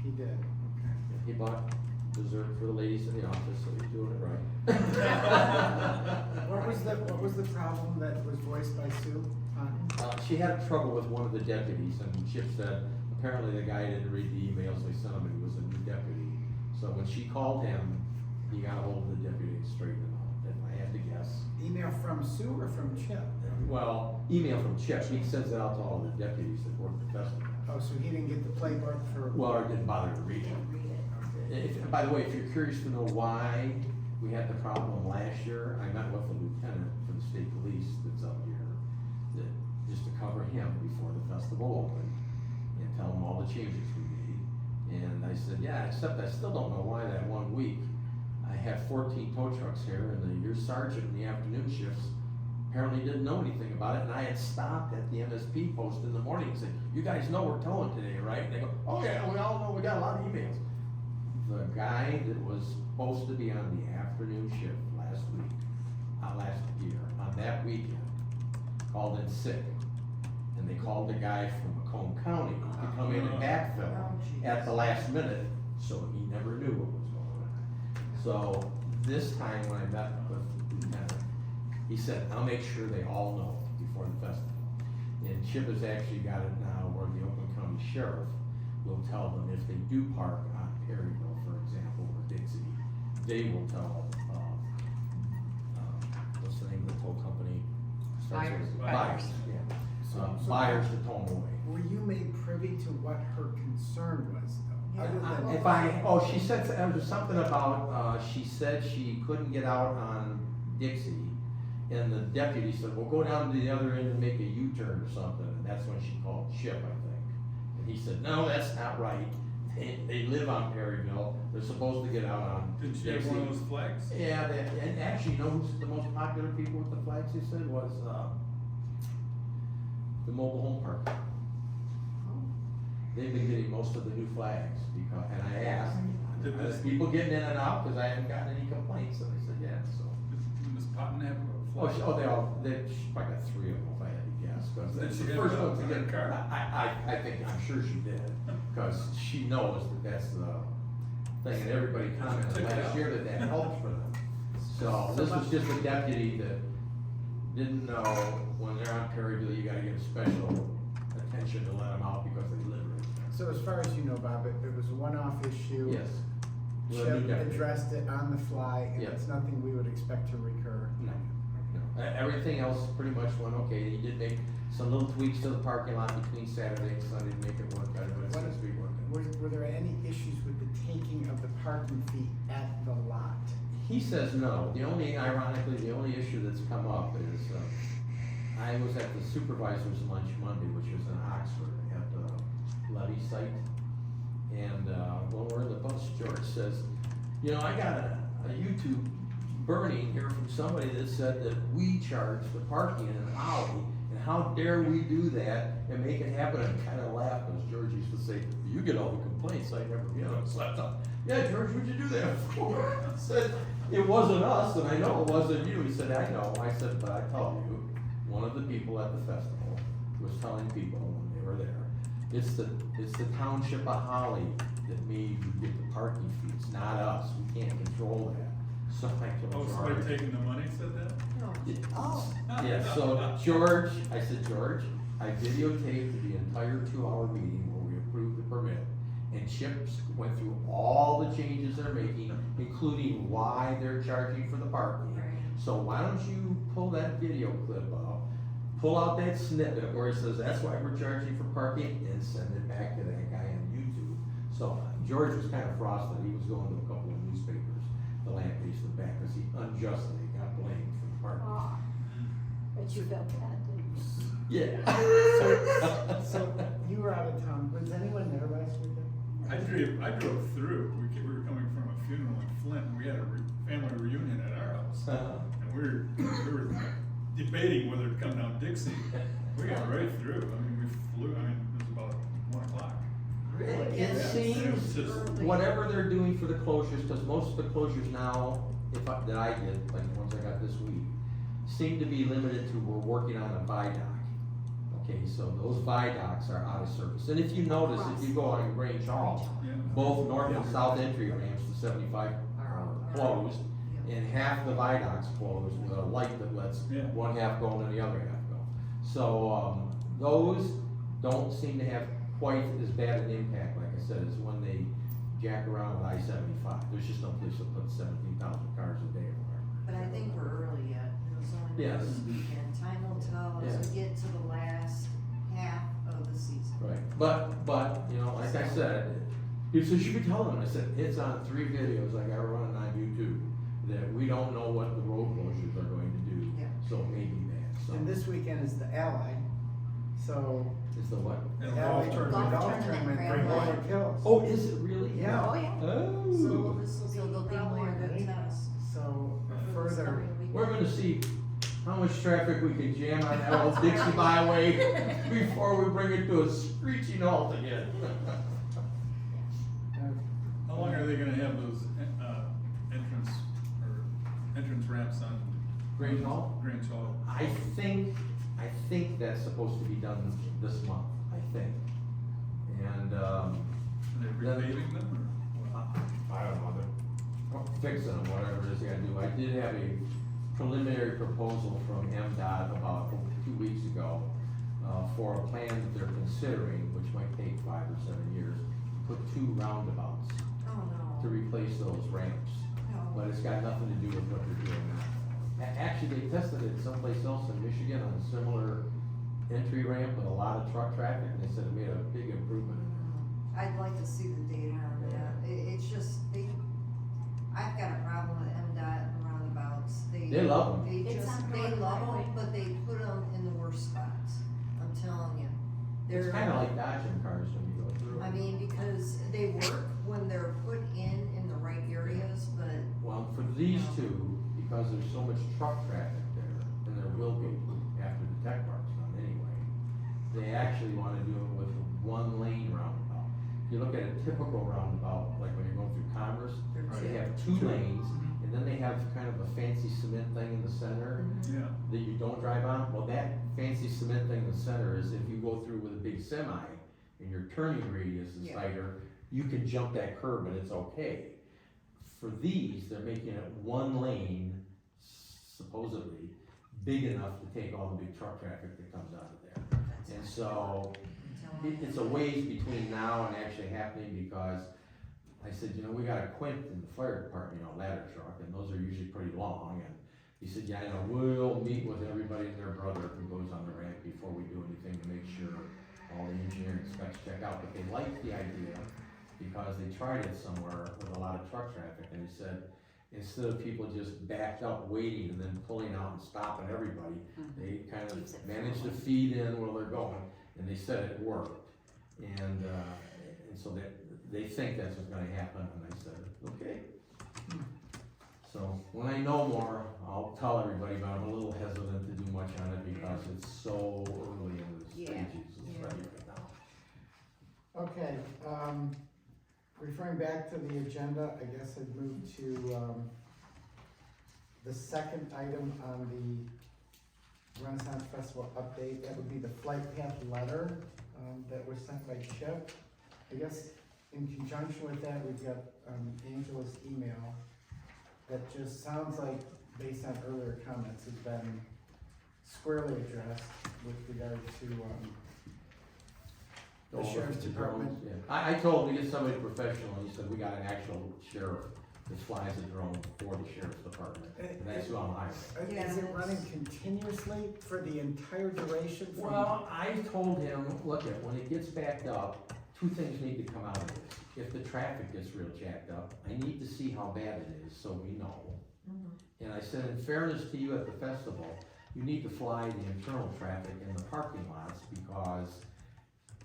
He did, okay. He bought dessert for the ladies in the office, so he's doing it right. What was the problem that was voiced by Sue? She had trouble with one of the deputies, and Chip said, apparently the guy didn't read the emails they sent him, and he was a new deputy. So when she called him, he got a hold of the deputy and straightened him out, if I had to guess. Email from Sue or from Chip? Well, email from Chip, he sends it out to all the deputies that work the festival. Oh, so he didn't get the playbook for? Well, or didn't bother to read it. By the way, if you're curious to know why we had the problem last year, I met with the lieutenant for the state police that's up here, just to cover him before the festival opened, and tell him all the changes we made. And I said, yeah, except I still don't know why that one week, I had 14 tow trucks here, and your sergeant in the afternoon shifts apparently didn't know anything about it, and I had stopped at the MSP post in the morning and said, you guys know we're towing today, right? And they go, oh yeah, we all know, we got a lot of emails. The guy that was supposed to be on the afternoon shift last year, on that weekend, called in sick. And they called the guy from Macomb County to come in and backfill at the last minute, so he never knew what was going on. So this time when I met with the lieutenant, he said, I'll make sure they all know before the festival. And Chip has actually got it now where the Oakland County Sheriff will tell them if they do park on Perryville, for example, or Dixie, they will tell, what's the name of the tow company? Buyers. Buyers, yeah. Buyers to tow them away. Were you made privy to what her concern was, though? Other than- She said, there was something about, she said she couldn't get out on Dixie, and the deputy said, well, go down to the other end and make a U-turn or something, and that's when she called Chip, I think. And he said, no, that's not right. They live on Perryville, they're supposed to get out on Did Dixie. she have one of those flags? Yeah, and actually, you know who's the most popular people with the flags, he said, was, the mobile home park. They've been getting most of the new flags, because, and I asked, are people getting in and out, cause I haven't gotten any complaints, and they said, yeah, so. Did Ms. Potton have a Oh, flag? she probably got 3 of them, if I had to guess, cause Did that's she the have first it one to on get. her car? I think, I'm sure she did, cause she knows that that's the thing, and everybody commented last year that that helped for them. So, this was just a deputy that didn't know when they're on Perryville, you gotta give special attention to let them out because they live right there. So as far as you know, Bob, it was a one-off issue. Yes. Well, Chip new deputy. addressed it on the fly, and Yes. it's nothing we would expect to recur. No. Everything else pretty much went okay. He did make some little tweaks to the parking lot between Saturday and Sunday to make it work better, but it seems to be working. Were there any issues with the taking of the parking fee at the lot? He says no. Ironically, the only issue that's come up is, I was at the supervisor's lunch Monday, which was in Oxford, at the levy site. And, when we're in the bus, George says, you know, I got a YouTube burning here from somebody that said that we charge for parking in an alley, and how dare we do that and make it happen, and kind of laughed, because George used to say, you get all the complaints, I never get them, so I thought, yeah, George, what'd you do that for? I said, it wasn't us, and I know it wasn't you. He said, I know. I said, but I tell you, one of the people at the festival was telling people when they were there, it's the township of Holly that made you get the parking fees, not us. We can't control that. So I told Oh, George. somebody taking the money said that? Oh. Yeah, so George, I said, George, I videotaped the entire 2-hour meeting where we approved the permit. And Chip went through all the changes they're making, including why they're charging for the parking. Right. So why don't you pull that video clip up, pull out that snippet where it says, that's why we're charging for parking, and send it back to that guy on YouTube. So George was kind of frosted. He was going to a couple of newspapers, the land piece in the back, because he unjustly got blamed for the parking. Aw, but you felt bad, didn't you? Yeah. So you were out of town, was anyone there last weekend? I drove through, we were coming from a funeral in Flint, and we had a family reunion at our house. And we were debating whether to come down Dixie. We got right through, I mean, we flew, I mean, it was about 1 o'clock. It Yeah, seems, it was just- whatever they're doing for the closures, because most of the closures now, that I did, like the ones I got this week, seem to be limited to, we're working on a viaduct. Okay, so those viaducts are out of service. And if you notice, if you go on Grange Hall, Yeah. both north and south entry ramps to 75 are closed, and half the viaduct's closed with a light that lets Yeah. one half go and the other half go. So, those don't seem to have quite as bad an impact, like I said, as when they jack around with I-75. There's just no place to put 17,000 cars a day or whatever. But I think we're early yet, it was only Yes. this weekend, time will tell as we get to the last half of the season. Right, but, you know, like I said, he says, you can tell them, I said, it's on 3 videos I got running on YouTube, that we don't know what the road closures are going to do, Yeah. so it may be bad, so. And this weekend is the Ally, so. Is the what? Yeah, Ally golf tournament, Golf golf tournament, tournament, Grand Grand Hills. Oh, is it really? Yeah. Oh, yeah. Oh. So there'll be more good tests. So This further, coming weekend. We're gonna see how much traffic we can jam on that old Dixie Byway before we bring it to a screeching halt again. How long are they gonna have those, entrance ramps on? Grange Hall? Grange Hall. I think that's supposed to be done this month, I think. And, Are they repaving them or what? I don't know, they're fixing them, whatever it is they gotta do. I did have a preliminary proposal from MDOT about 2 weeks ago, for a plan that they're considering, which might take 5 or 7 years, to put 2 roundabouts Oh, to no. replace those ramps. No. But it's got nothing to do with what they're doing now. Actually, they tested it someplace else in Michigan on a similar entry ramp with a lot of truck traffic, and they said it made a big improvement. I'd like to see the data on that. It's just, I've got a problem with MDOT and roundabouts. They love 'em. They It's just, on they North love Highway. them, but they put them in the worst spots. I'm telling you. It's They're- kinda like dodging cars when you go through. I mean, because they work when they're put in the right areas, but Well, for these two, because there's so much truck traffic there, and there will be after the tech park's done anyway, they actually wanna do it with 1 lane roundabout. If you look at a typical roundabout, like when you're going through Commerce, they're they have 2 lanes, and then they have kind of a fancy cement thing in the center Yeah. that you don't drive on. Well, that fancy cement thing in the center is if you go through with a big semi, and your turning radius is Yeah. tighter, you can jump that curb and it's okay. For these, they're making it 1 lane, supposedly, big enough to take all the big truck traffic that comes out of there. And so, it's a ways between now and actually happening, because I said, you know, we got a Quint in the fire department, you know, ladder truck, and those are usually pretty long, and he said, yeah, you know, we'll meet with everybody and their brother who goes on the ramp before we do anything to make sure all the engineering specs check out, but they liked the idea, because they tried it somewhere with a lot of truck traffic, and he said, instead of people just backed up waiting and then pulling out and stopping everybody, they kind Keeps of it managed to flowing. feed in where they're going, and they said it worked. And so they think that's what's gonna happen, and I said, okay. So, when I know more, I'll tell everybody, but I'm a little hesitant to do much on it because it's so early in the Yeah. stages, it's Yeah. ready right now. Okay, referring back to the agenda, I guess I'd move to, the second item on the Renaissance Festival update. That would be the flight path letter, that was sent by Chip. I guess in conjunction with that, we've got, Angela's email that just sounds like, based on earlier comments, has been squarely addressed with regard to, the sheriff's department. Yeah. I told him to get somebody professional, and he said, we got an actual sheriff that flies a drone for the sheriff's department, and that's who I'm hiring. Is it running continuously for the entire duration? from- Well, I told him, look, when it gets backed up, two things need to come out of this. If the traffic gets real jacked up, I need to see how bad it is, so we know. And I said, in fairness to you at the festival, you need to fly the internal traffic in the parking lots, because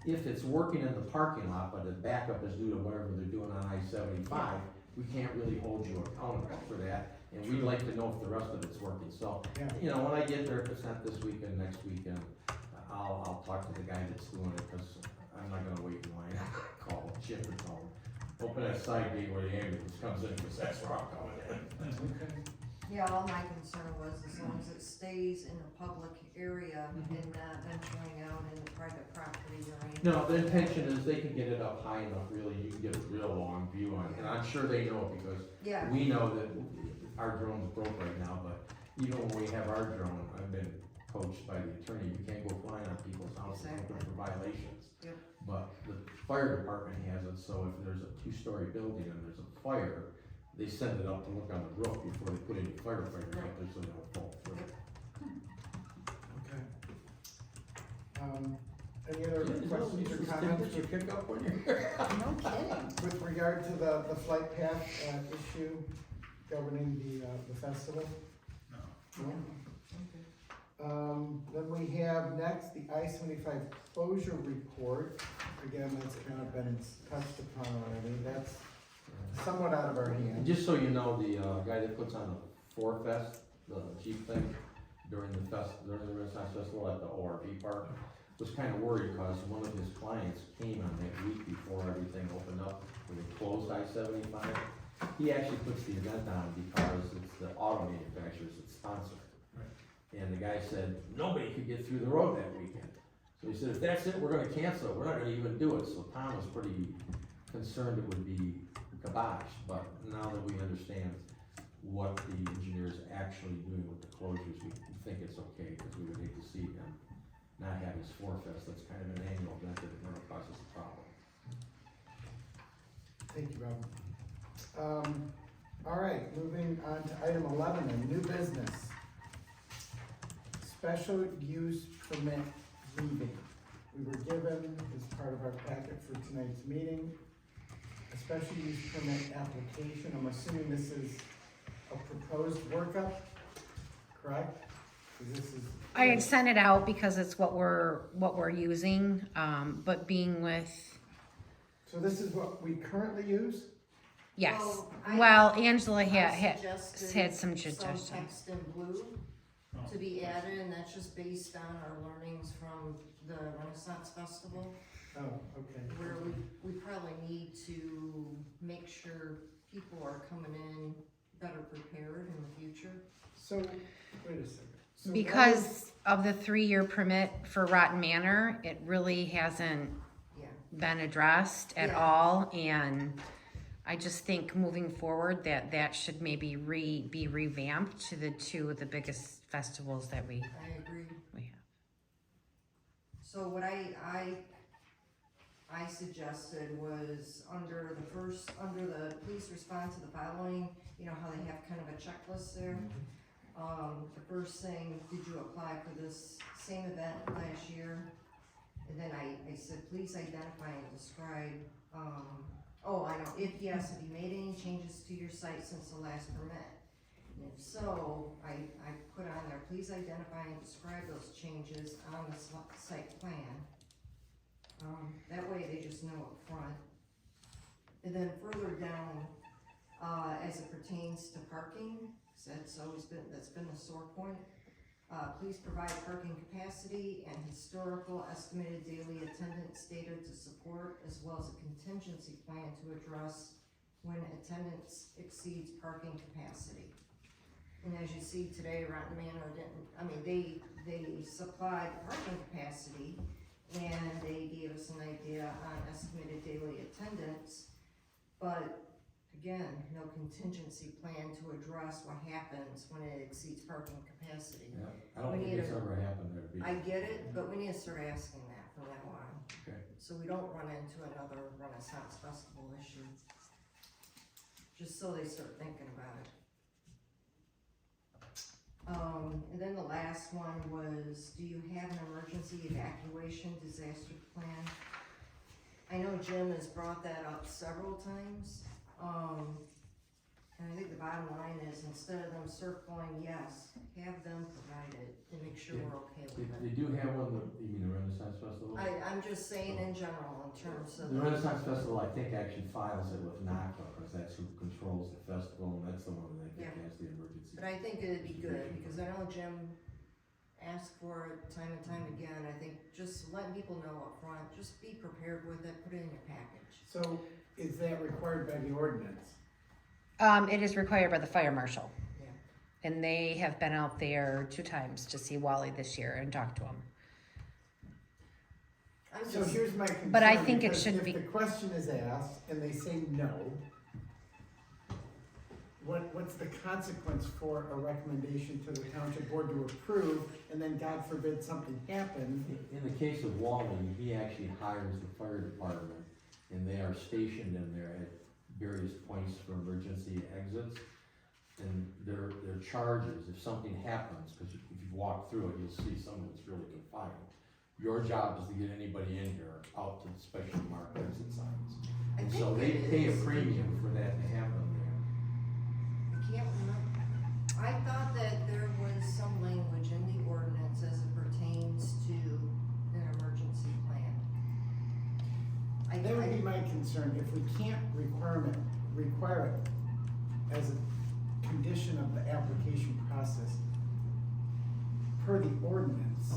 if it's working in the parking lot, but the backup is due to whatever they're doing on I-75, we can't really hold you accountable for that, and we'd like to know if the rest of it's working, so, Yeah. you know, when I get there, if it's not this weekend, next weekend, I'll talk to the guy that's doing it, cause I'm not gonna wait in line, call Chip and tell him, open that side gate where the ambulance comes in, cause that's where I'm coming in. Okay. Yeah, all my concern was as long as it stays in the public area and not venturing out into private property or anything. No, the intention is they can get it up high enough, really, you can get a real long view on it, and I'm sure they know it, because Yeah, we know that our drone's broke right now, but even when we have our drone, I've been coached by the attorney, we can't go flying on people's houses looking for violations. Yep. But the fire department has it, so if there's a two-story building and there's a fire, they send it up to look on the roof before they put any firefighters up there so they don't fall through. Okay. Any other questions or comments You pick up when you're here? No kidding. with regard to the flight path, issue governing the festival? No. No? Then we have next the I-75 closure report. Again, that's kind of been touched upon already. That's somewhat out of our And hands. just so you know, the guy that puts on the Fest, the Jeep thing, during the Renaissance Festival at the ORV park, was kind of worried because one of his clients came on that week before everything opened up, when they closed I-75. He actually puts the event on because it's the auto manufacturers that sponsor it. And the guy said, nobody could get through the road that weekend. So he said, if that's it, we're gonna cancel it, we're not gonna even do it. So Tom was pretty concerned it would be kibosh, but now that we understand what the engineer's actually doing with the closures, we think it's okay, because we would hate to see him not have his Fest. That's kind of an annual event that never causes a problem. Thank you, Rob. All right, moving on to item 11, a new business. Special use permit reading. We were given, as part of our packet for tonight's meeting, a special use permit application. I'm assuming this is a proposed workup, correct? 'Cause this is. I had sent it out because it's what we're using, but being with, So this is what we currently use? yes. Well, Well, Angela I had suggested had some some suggestions. text in blue to be added, and that's just based on our learnings from the Renaissance Festival, Oh, okay. where we probably need to make sure people are coming in better prepared in the future. So, wait a second. So Because of the 3-year permit for Rotten Manor, it really hasn't Yeah. been addressed at Yeah. all, and I just think moving forward that should maybe be revamped to the two of the biggest festivals that we I agree. have. So what I suggested was under the please respond to the following, you know how they have kind of a checklist there? The first thing, did you apply for this same event last year? And then I said, please identify and describe, Oh, I know, if yes, have you made any changes to your site since the last permit? And if so, I put on there, please identify and describe those changes on the site plan. That way they just know up front. And then further down, as it pertains to parking, 'cause that's been a sore point. Please provide parking capacity and historical estimated daily attendance data to support, as well as a contingency plan to address when attendance exceeds parking capacity. And as you see today, Rotten Manor they supplied parking capacity, and they gave us an idea on estimated daily attendance, but again, no contingency plan to address what happens when it exceeds parking capacity. Yeah, I don't think it's ever happened there. I get it, but we need to start asking that from now on, Okay. so we don't run into another Renaissance Festival issue. Just so they start thinking about it. And then the last one was, do you have an emergency evacuation disaster plan? I know Jim has brought that up several times. And I think the bottom line is, instead of them circling yes, have them provide it and make sure we're okay with They it. do have one, you mean the Renaissance Festival? I'm just saying in general, in terms of. The Renaissance Festival, I think, actually files it with NACA, because that's who controls the festival, and that's the one that I think Yeah. has the emergency. But I think it'd be good, because I know Jim asked for it time and time again. I think just letting people know up front, just be prepared with it, put it in your package. So is that required by the ordinance? It is required by the fire marshal. Yeah. And they have been out there 2 times to see Wally this year and talk to him. I'm So just, here's my concern. But I think it because should be- If the question is asked and they say no, what's the consequence for a recommendation to the township board to approve, and then God forbid something happens? In the case of Wally, he actually hires the fire department, and they are stationed in there at various points for emergency exits. And their charges, if something happens, because if you walk through it, you'll see someone that's really confined. Your job is to get anybody in here out to the specially marked exit signs. I And think so they it pay a is. premium for that to happen I can't remember. I thought that there was some language in the ordinance as it pertains to an emergency plan. That would be my concern, if we can't require it as a condition of the application process per the ordinance.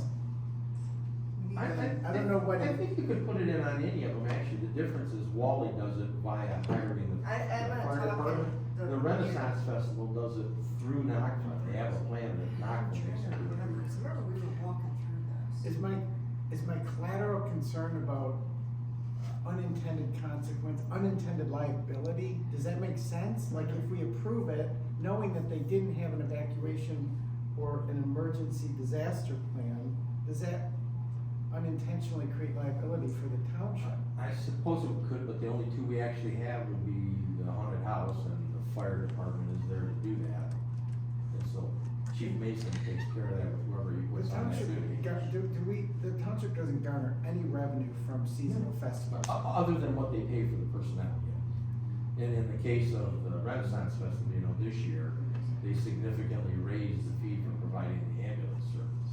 there. I don't know what I it- think you could put it in on any of them, actually. The difference is Wally does it via hiring the I'm the not fire talking department. the. The Renaissance Festival does it through NACA. They have a plan that NACA I'm takes trying to care of. remember, 'cause remember we were walking through this. Is my collateral concern about unintended consequence, unintended liability, does that make sense? Like if we approve it, knowing that they didn't have an evacuation or an emergency disaster plan, does that unintentionally create liability for the township? I suppose it could, but the only two we actually have would be the haunted house, and the fire department is there to do that. And so Chief Mason takes care of that with whoever he The puts on that township, duty. the township doesn't garner any revenue from seasonal festivals. Other than what they pay for the personnel, yeah. And in the case of the Renaissance Festival, this year, they significantly raised the fee for providing the ambulance service.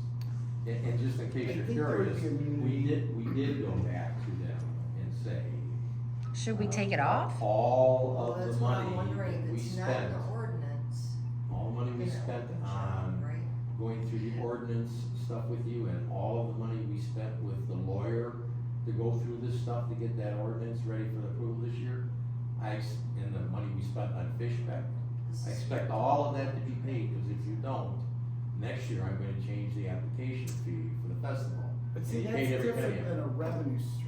And just in I case you're think there would curious, be a community- we did go back to them and say. Should we take it off? All Well, of that's the what money I'm wondering, that we if it's not in spent, the ordinance. all the money we you know, spent on right? going through the ordinance stuff with you, and all of the money we spent with the lawyer to go through this stuff to get that ordinance ready for approval this year, and the money we spent on Fishbeck, I expect all of that to be paid, because if you don't, next year I'm gonna change the application fee for the festival. But see, And you that's paid every penny different of it. than a revenue stream.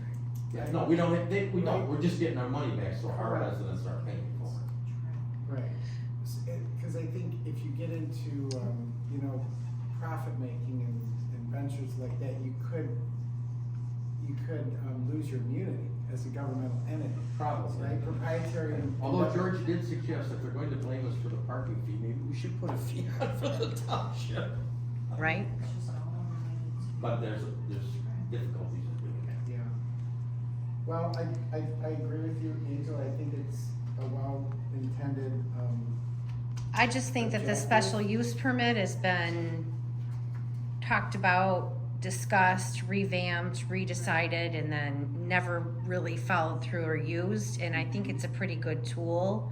Yeah, no, we don't, we don't, Right. we're just getting our money back, so our Correct. residents are paying for it. Right, because I think if you get into, profit making and ventures like that, you could lose your immunity as a governmental entity. Probably. Right, proprietary. Although George did suggest if they're going to blame us for the parking fee, maybe we should put a fee on for the township. Right? It's just all related to. But there's difficulties in doing that. Yeah. Well, I agree with you, Angela, I think it's a well-intended, I just think that the special use permit has been talked about, discussed, revamped, redecided, and then never really followed through or used. And I think it's a pretty good tool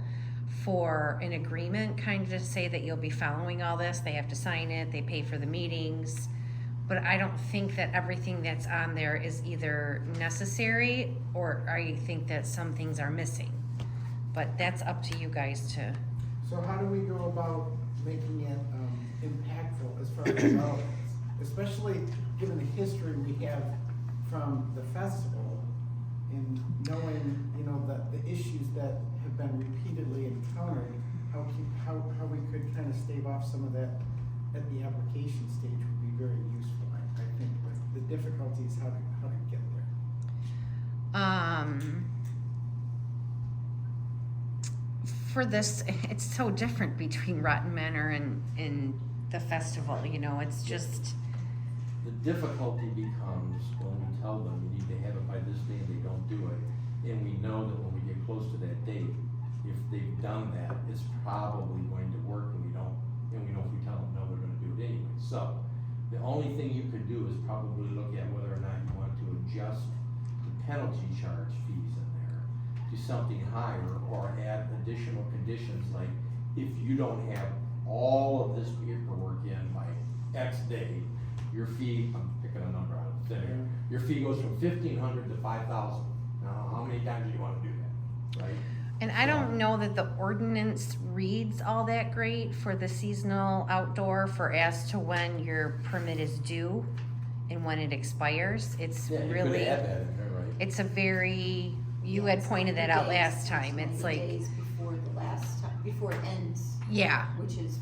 for an agreement, kind of to say that you'll be following all this. They have to sign it, they pay for the meetings. But I don't think that everything that's on there is either necessary, or I think that some things are missing. But that's up to you guys to. so how do we go about making it, impactful as far as relevance? Especially given the history we have from the festival, and knowing, you know, the issues that have been repeatedly encountered, how we could kind of stave off some of that at the application stage would be very useful, I think, with the difficulties, how to get there. For this, it's so different between Rotten Manor and the festival, you know, it's just, The difficulty becomes when we tell them you need to have it by this day and they don't do it. And we know that when we get close to that date, if they've done that, it's probably going to work, and we know if we tell them no, they're gonna do it anyway. So, the only thing you could do is probably look at whether or not you want to adjust the penalty charge fees in there to something higher, or add additional conditions, like if you don't have all of this paperwork in by X day, your fee, I'm picking a number out of thin air, your fee goes from $1,500 to $5,000. Now, how many times do you wanna do that, right? and I don't know that the ordinance reads all that great for the seasonal outdoor, for as to when your permit is due and when it expires. It's Yeah, you could really, add that in there, right? it's a very, you had pointed that out last time, it's like, Days before the last time, before it ends, yeah, which is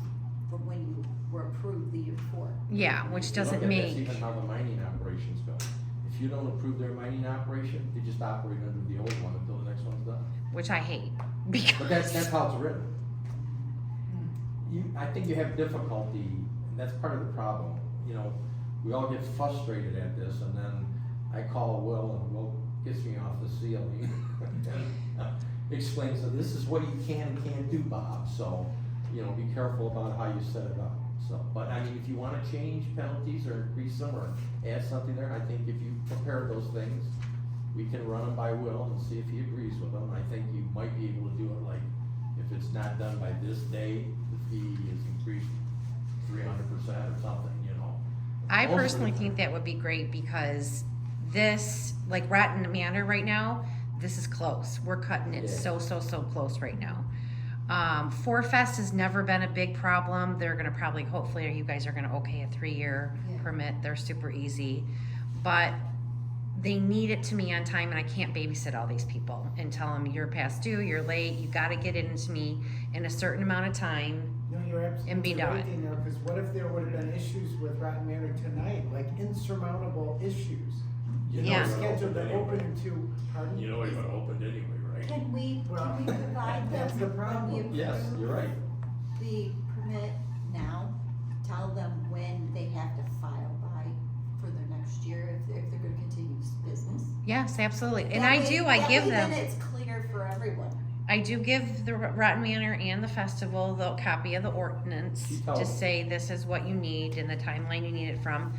from when you were approved the year before. yeah, which doesn't Look at make, That's even how the mining operations go. If you don't approve their mining operation, they just operate under the old one until the next one's done. which I hate, But that's because, how it's written. I think you have difficulty, and that's part of the problem, you know, we all get frustrated at this, and then I call Will, and Will gets me off the ceiling and explains that this is what you can and can't do, Bob, so, you know, be careful about how you set it up. So, but I mean, if you wanna change penalties or increase them or add something there, I think if you prepare those things, we can run them by Will and see if he agrees with them. I think you might be able to do it like, if it's not done by this day, the fee is increased 300% or something, you know. I Most of personally the- think that would be great, because this, like Rotten Manor right now, this is close, we're cutting it Yeah. so close right now. Four Fest has never been a big problem, they're gonna probably, hopefully, you guys are gonna okay a 3-year Yeah. permit, they're super easy. But they need it to me on time, and I can't babysit all these people and tell them you're past due, you're late, you gotta get it into me in a certain amount of time. No, you're And be absolutely right, done. Danielle, because what if there would have been issues with Rotten Manor tonight, like insurmountable issues? You know Yeah. it's gonna Scheduled open to anyway. open to, pardon? You know it's gonna open anyway, right? Can we Well, provide that's the them, when problem. we Yes, approve you're right. the permit now, tell them when they have to file by for the next year, if they're gonna continue this business? Yes, absolutely, and That I way- do, I that give way them. Then it's clear for everyone. I do give the Rotten Manor and the festival the copy of the ordinance You tell to them. say this is what you need and the timeline you need it from.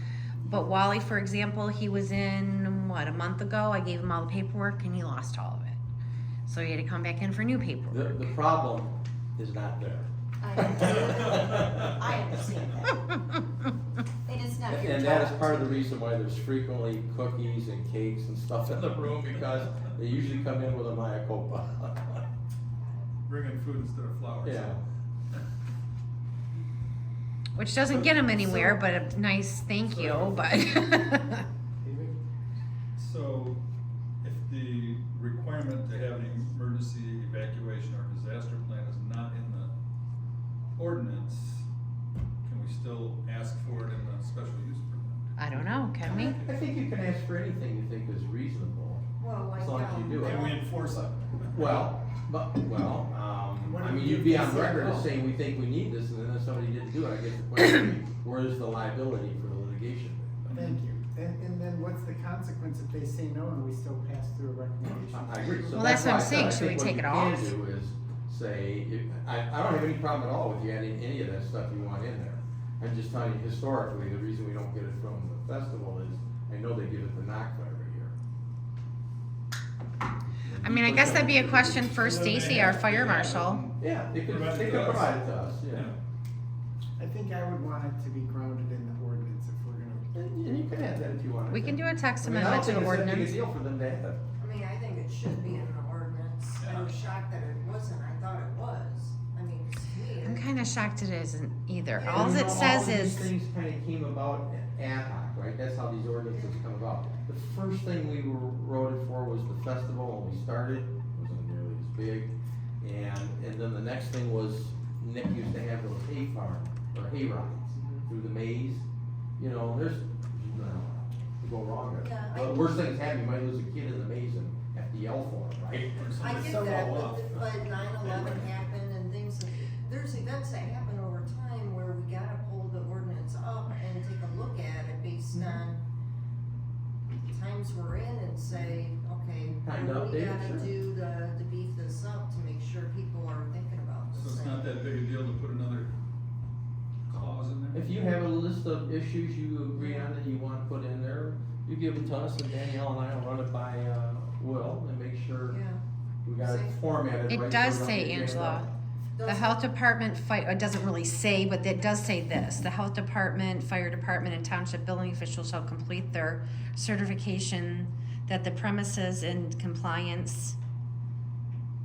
But Wally, for example, he was in, what, a month ago, I gave him all the paperwork and he lost all of it. So he had to come back in for new paperwork. The problem is not there. I understand that. And it's not your And that is job part of to- the reason why there's frequently cookies and cakes and stuff in the room, because they usually come in with a Maya Copa. Bring in food instead of flowers. Yeah. Which doesn't get him anywhere, but a nice thank you, but. David? So, if the requirement to have an emergency evacuation or disaster plan is not in the ordinance, can we still ask for it in the special use permit? I don't know, can we? I think you can ask for anything you think is reasonable, Well, like, as long as you do it. Can we enforce it? Well, I mean, you'd be on record as saying, we think we need this, and then if somebody didn't do it, I guess the question would be, where is the liability for the litigation? Thank you. And then what's the consequence if they say no and we still pass through a recommendation? I agree. So Well, that's what I'm why I said, saying. I Should we think take it off? What you can do is say, I don't have any problem at all with you adding any of that stuff you want in there. I'm just telling you historically, the reason we don't get it from the festival is, I know they give it to NACFA every year. I mean, I guess that'd be a question for Stacy, our fire marshal. Yeah, they could provide it to us, yeah. I think I would want it to be grounded in the ordinance if we're gonna. And you can add that if you want. We can do a text I mean, I don't amendment to think the it's that big a ordinance. deal for them to have. I mean, I think it should be in the ordinance. I was shocked that it wasn't. I thought it was. I mean, to me, I'm kinda shocked it isn't either. Yeah. All You it know, says all these is, things kinda came about ad hoc, right? That's how these ordinances come about. The first thing we wrote it for was the festival when we started, it wasn't nearly as big. And then the next thing was, Nick used to have those hay farm, or hay rides through the maze. You know, there's, no, to go wrong there. Yeah, The worst things happen, you might lose a kid in the maze and have to yell for him, right? I get So that, well but 9/11 happened and things, there's events that happen over time where we gotta pull the ordinance up and take a look at it based on the times we're in and say, okay, Time to what do we update it, gotta sure. do to beef this up to make sure people are thinking about So this it's thing. not that big a deal to put another clause in there? If you have a list of issues you agree on that you want put in there, you give them to us and Danielle and I will run it by, Will and make sure Yeah. we got it formatted right. it does so we don't say, get jammed Angela, up. the Does- health department it doesn't really say, but it does say this. The health department, fire department, and township building officials shall complete their certification that the premises in compliance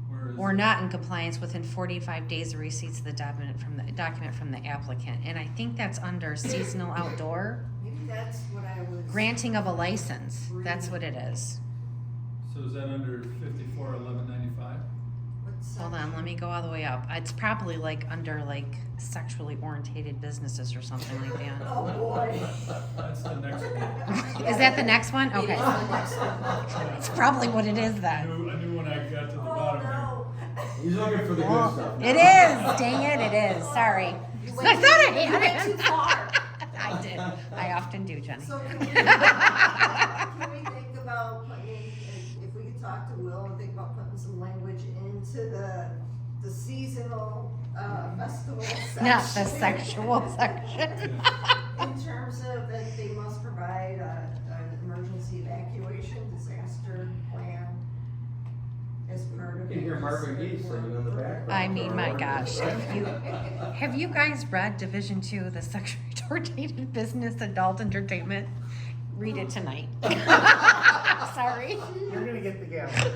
Whereas- or not in compliance within 45 days of receipts of the document from the applicant. And I think that's under seasonal outdoor, Maybe that's what I was. granting of a license. That's what it is. So is that under 541195? What's Hold on, section? let me go all the way up. It's probably like under like sexually orientated businesses or something like that. Oh, boy. That's the next one. Is that the next one? It is Okay. the next one. It's probably what it is I then. knew when I got to the Oh, bottom there. no. He's looking for the good Well, stuff. it is, dang it, it is, sorry. You I went thought I too- you had went it. too far. I did, I often do, Jenny. So can we think about putting, if we could talk to Will and think about putting some language into the seasonal, festival section? Not the sexual section. In terms of that they must provide an emergency evacuation disaster plan as part of. You can hear Marvin Gaye singing in the background. I mean, my gosh, have you guys read Division 2, the sexually orientated business adult entertainment? Read it tonight. Sorry. You're gonna get the gavel.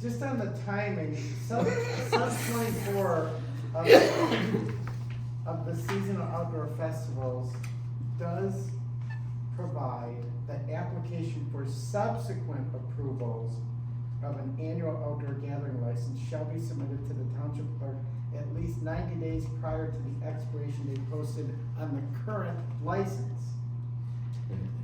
Just on the timing, sub 24 of the seasonal outdoor festivals does provide that application for subsequent approvals of an annual outdoor gathering license shall be submitted to the township clerk at least 90 days prior to the expiration date posted on the current license.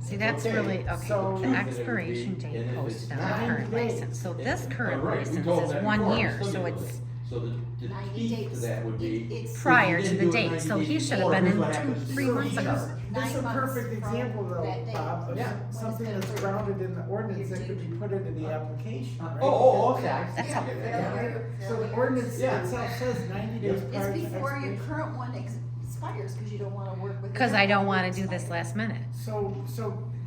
See, that's Okay, really, okay, so- the expiration And date if it's posted on the not current in date, license. So this current Right, we license told is that 1 before, year, still so do it's it. So the 90 key to days. that would be. It's prior if you to didn't the do it date, 90 so he days should have before, been here's in what 2, happens. 3 months ago. This is a 9 perfect months example from though, that date. Bob, of Yeah. something that's grounded in the ordinance that could be put into the application, right? Okay. That's I get that, yeah. Failure. So the ordinance Yeah. itself says 90 days It's prior to before your expiration. current one expires, cause you don't wanna work with. Because I don't want to do this last minute. So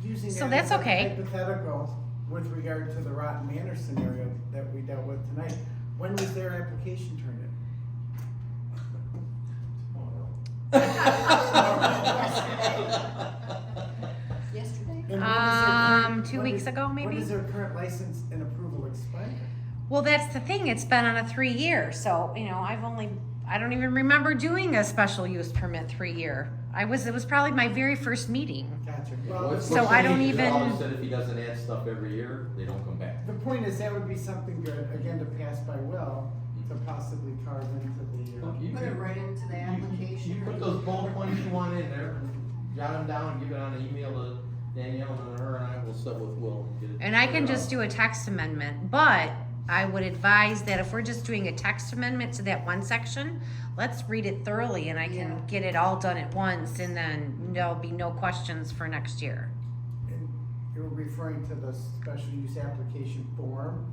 using So that that's as a okay. hypothetical with regard to the Rotten Manor scenario that we dealt with tonight, when was their application turned in? Yesterday? And when does their current- 2 when weeks does- ago, When maybe? does their current license and approval expire? Well, that's the thing, it's been on a 3-year, so, you know, I don't even remember doing a special use permit 3-year. it was probably my very first meeting. Gotcha. Well, Well, So I don't even- Said if he doesn't add stuff every year, they don't come back. the point is that would be something good, again, to pass by will, to possibly carve into the, Look, you Put it can- right into the you- application. You put those bullet points you want in there, jot them down, and give it on an email to Danielle, and then her and I will sit with Will and get it. And I can figured just out. do a text amendment, but I would advise that if we're just doing a text amendment to that one section, let's read it thoroughly and I can Yeah. get it all done at once and then there'll be no questions for next year. And you're referring to the special use application form?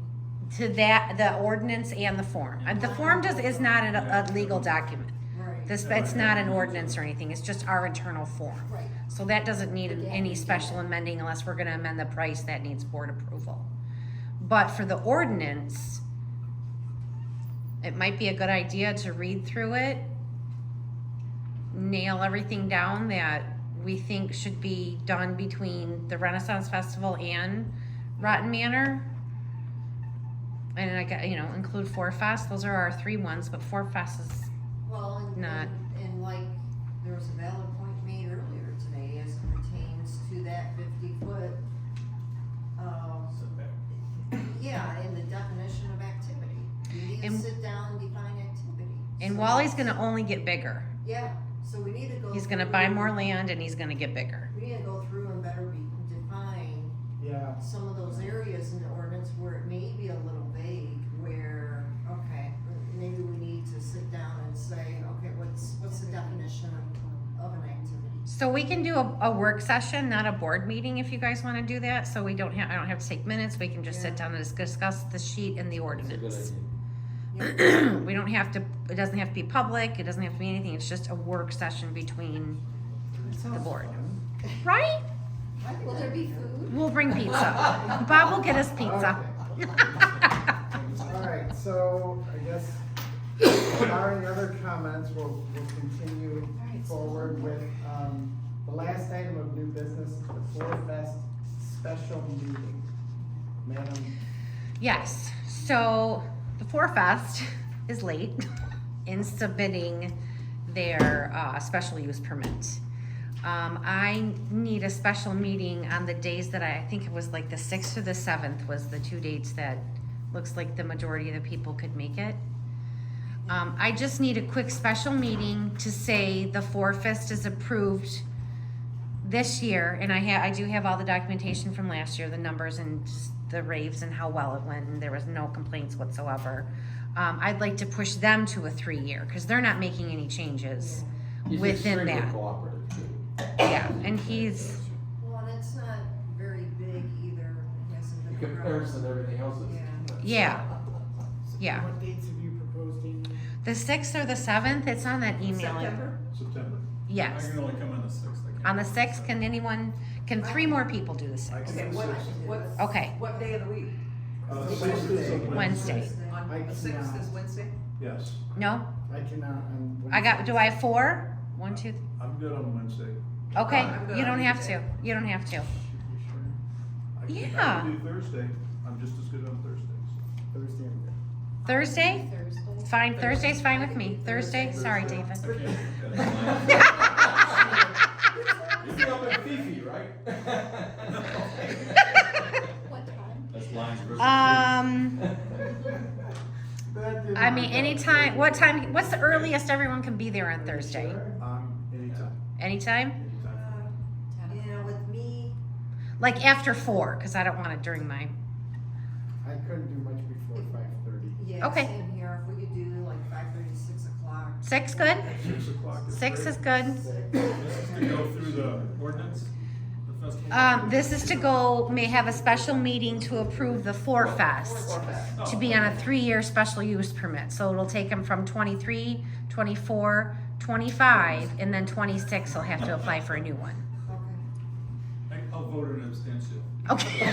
To that, the ordinance and the form. The form is not a legal document. Right. It's not an ordinance or anything, it's just our internal form. Right. So that doesn't need any special amending unless we're gonna amend the price, that needs board approval. But for the ordinance, it might be a good idea to read through it, nail everything down that we think should be done between the Renaissance Festival and Rotten Manor. And I got, include Four Fest, those are our 3 ones, but Four Fest is, Well, Not- and like, there was a valid point made earlier today as it pertains to that 50-foot, yeah, in the definition of activity. You need to And- sit down and define activity. and So Wally's that's- gonna only get bigger. Yeah, so we need to go. He's gonna through- buy more land and he's gonna get bigger. We need to go through and better define Yeah. some of those areas in the ordinance where it may be a little vague, where, okay, maybe we need to sit down and say, okay, what's the definition of an activity? So we can do a work session, not a board meeting, if you guys wanna do that, so I don't have to take minutes, we can just sit Yeah. down and discuss the sheet and the That's a good ordinance. idea. We don't have to, it doesn't have to be public, it doesn't have to be anything, it's just a work session between, The board. right? Will there be food? We'll bring pizza. Bob will get us pizza. All right, so I guess, barring other comments, we'll continue forward with, the last item of new business, the Four Fest special meeting. Madam, Yes, so the Four Fest is late in submitting their special use permit. I need a special meeting on the days that I think it was like the 6th or the 7th was the 2 dates that looks like the majority of the people could make it. I just need a quick special meeting to say the Four Fest is approved this year, and I do have all the documentation from last year, the numbers and just the raves and how well it went, and there was no complaints whatsoever. I'd like to push them to a 3-year, because they're not making any changes He's within extremely that. cooperative too. Yeah, and he's, Well, and it's not very big either, it hasn't In been. comparison to everything else that's. yeah, yeah. what dates have you proposed, Amy? The 6th or the 7th, it's on that email. September? September. Yes. I can only come on the 6th. I can't. On the 6th, can 3 more people do the I 6th? can Okay, do what, six. Okay, what day of the week? Sixth is a Wednesday. On I the 6th cannot. is Wednesday? Yes, No? I cannot on Do I have 4? 1, 2, I'm good on Wednesday. okay, I'm good you on don't have Tuesday. to, you don't have to. I Yeah. can do Thursday, I'm just as good on Thursdays. Thursday. I'm good. Thursday? Thursday. Fine, Thursday's fine with me. Thursday, sorry, David. I can't. You'd be up in Fifi, right? What time? That's lines versus. That didn't I mean, work out. anytime, what's the earliest everyone can be there on Thursday? Anytime, Anytime? anytime. You know, with me, Like after 4, because I don't want it during my, I couldn't do much before 5:30. yeah, Okay. same here, if we could do like 5:30, 6 o'clock. 6 good? 6 o'clock is 6 great. is good. This is to go through the ordinance, the festival. This is to go, may have a special meeting to approve the Four Fest to be on a 3-year special use permit. So it'll take them from 23, 24, 25, and then 26 he'll have to apply for a new one. Okay. I'll vote an abstention. Okay.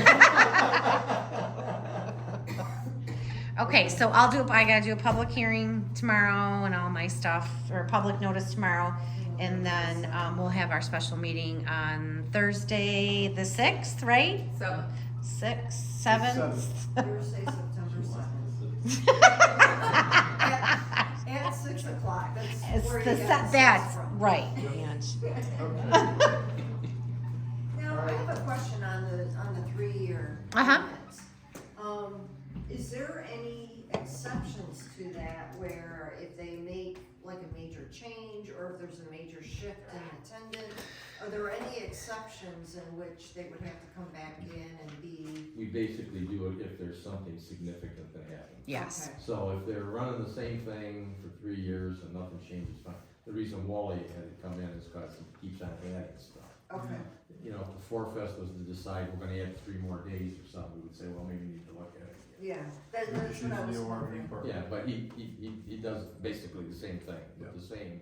Okay, so I gotta do a public hearing tomorrow and all my stuff, or a public notice tomorrow. And then, we'll have our special meeting on Thursday, the 6th, right? 6th, 7th? Thursday, September 7th. At 6 o'clock, that's It's where the, you got six that's, from. right, and, Now, I have a question on the 3-year. Uh-huh. permits. Is there any exceptions to that where if they make like a major change, or if there's a major shift in attendance? Are there any exceptions in which they would have to come back in and be? We basically do it if there's something significant that happens. Yes. Okay. So if they're running the same thing for 3 years and nothing changes, fine. The reason Wally had to come in is because he keeps on adding stuff. Okay, You know, if the Fest was to decide we're gonna add 3 more days or something, we would say, well, maybe we need to look at it. yeah, that's what I was Choose the ORV wondering. part. Yeah, but he does basically the same thing, with the same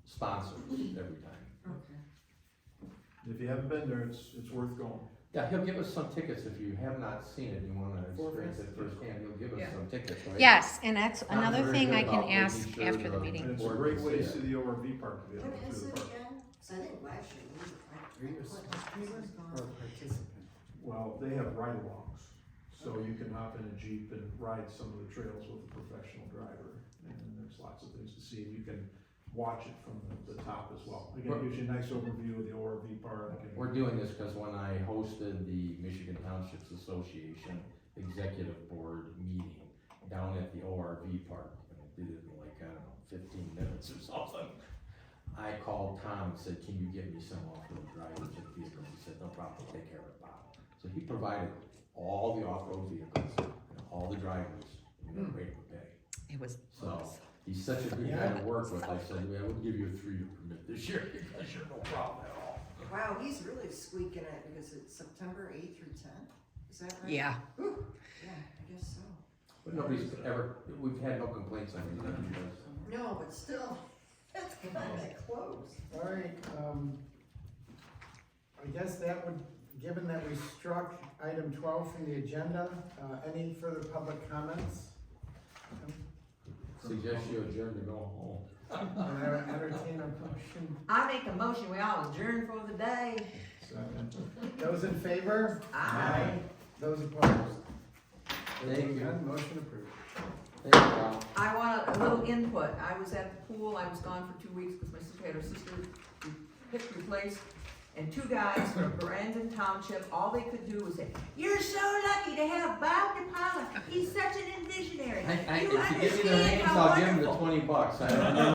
sponsors every time. Okay. If you haven't been there, it's worth going. Yeah, he'll give us some tickets if you have not seen it, and you wanna experience it firsthand, he'll give us Yeah. some tickets, right? Yes, and that's I'm another very thing good I can about making ask sure after the the- meeting. And it's a Or great you way to see see it. the ORV park to be able What to is do it the park. again? Cause I think last year we were Are you a spectator or a participant? Well, they have ride-alongs, so you can hop in a Jeep and ride some of the trails with a professional driver. And there's lots of things to see, and you can watch it from the top as well. Again, it gives you a nice overview of the ORV park. and- We're doing this because when I hosted the Michigan Townships Association Executive Board meeting down at the ORV park, and I did it in like, I don't know, 15 minutes or something. I called Tom and said, can you get me some off-road drivers and vehicles? He said, no problem, I'll take care of it, Bob. So he provided all the off-road vehicles and all the drivers, and no rate of pay. It was. So, he's such a good guy to work with, I said, I would give you a 3-year permit this year, because you're no problem at all. Wow, he's really squeaking it because it's September 8th through 10th, is that right? Yeah. Whew, yeah, I guess so. But nobody's ever, we've had no complaints on it. No, but still, that's kinda close. All right, I guess that would, given that we struck item 12 from the agenda, any further public comments? Suggest you adjourn to go home. And I entertain a motion. I make a motion, we all adjourn for the day. Second. Those in favor? Aye. Those opposed? Thank you. None, motion approved. Thank you, Bob. I want a little input. I was at the pool, I was gone for 2 weeks because my sister had her sister hip replaced. And 2 guys from Groveland Township, all they could do was say, "You're so lucky to have Bob DePaula. He's such an visionary. If You you give me their understand names, how I'll give them the wonderful." $20. I don't know.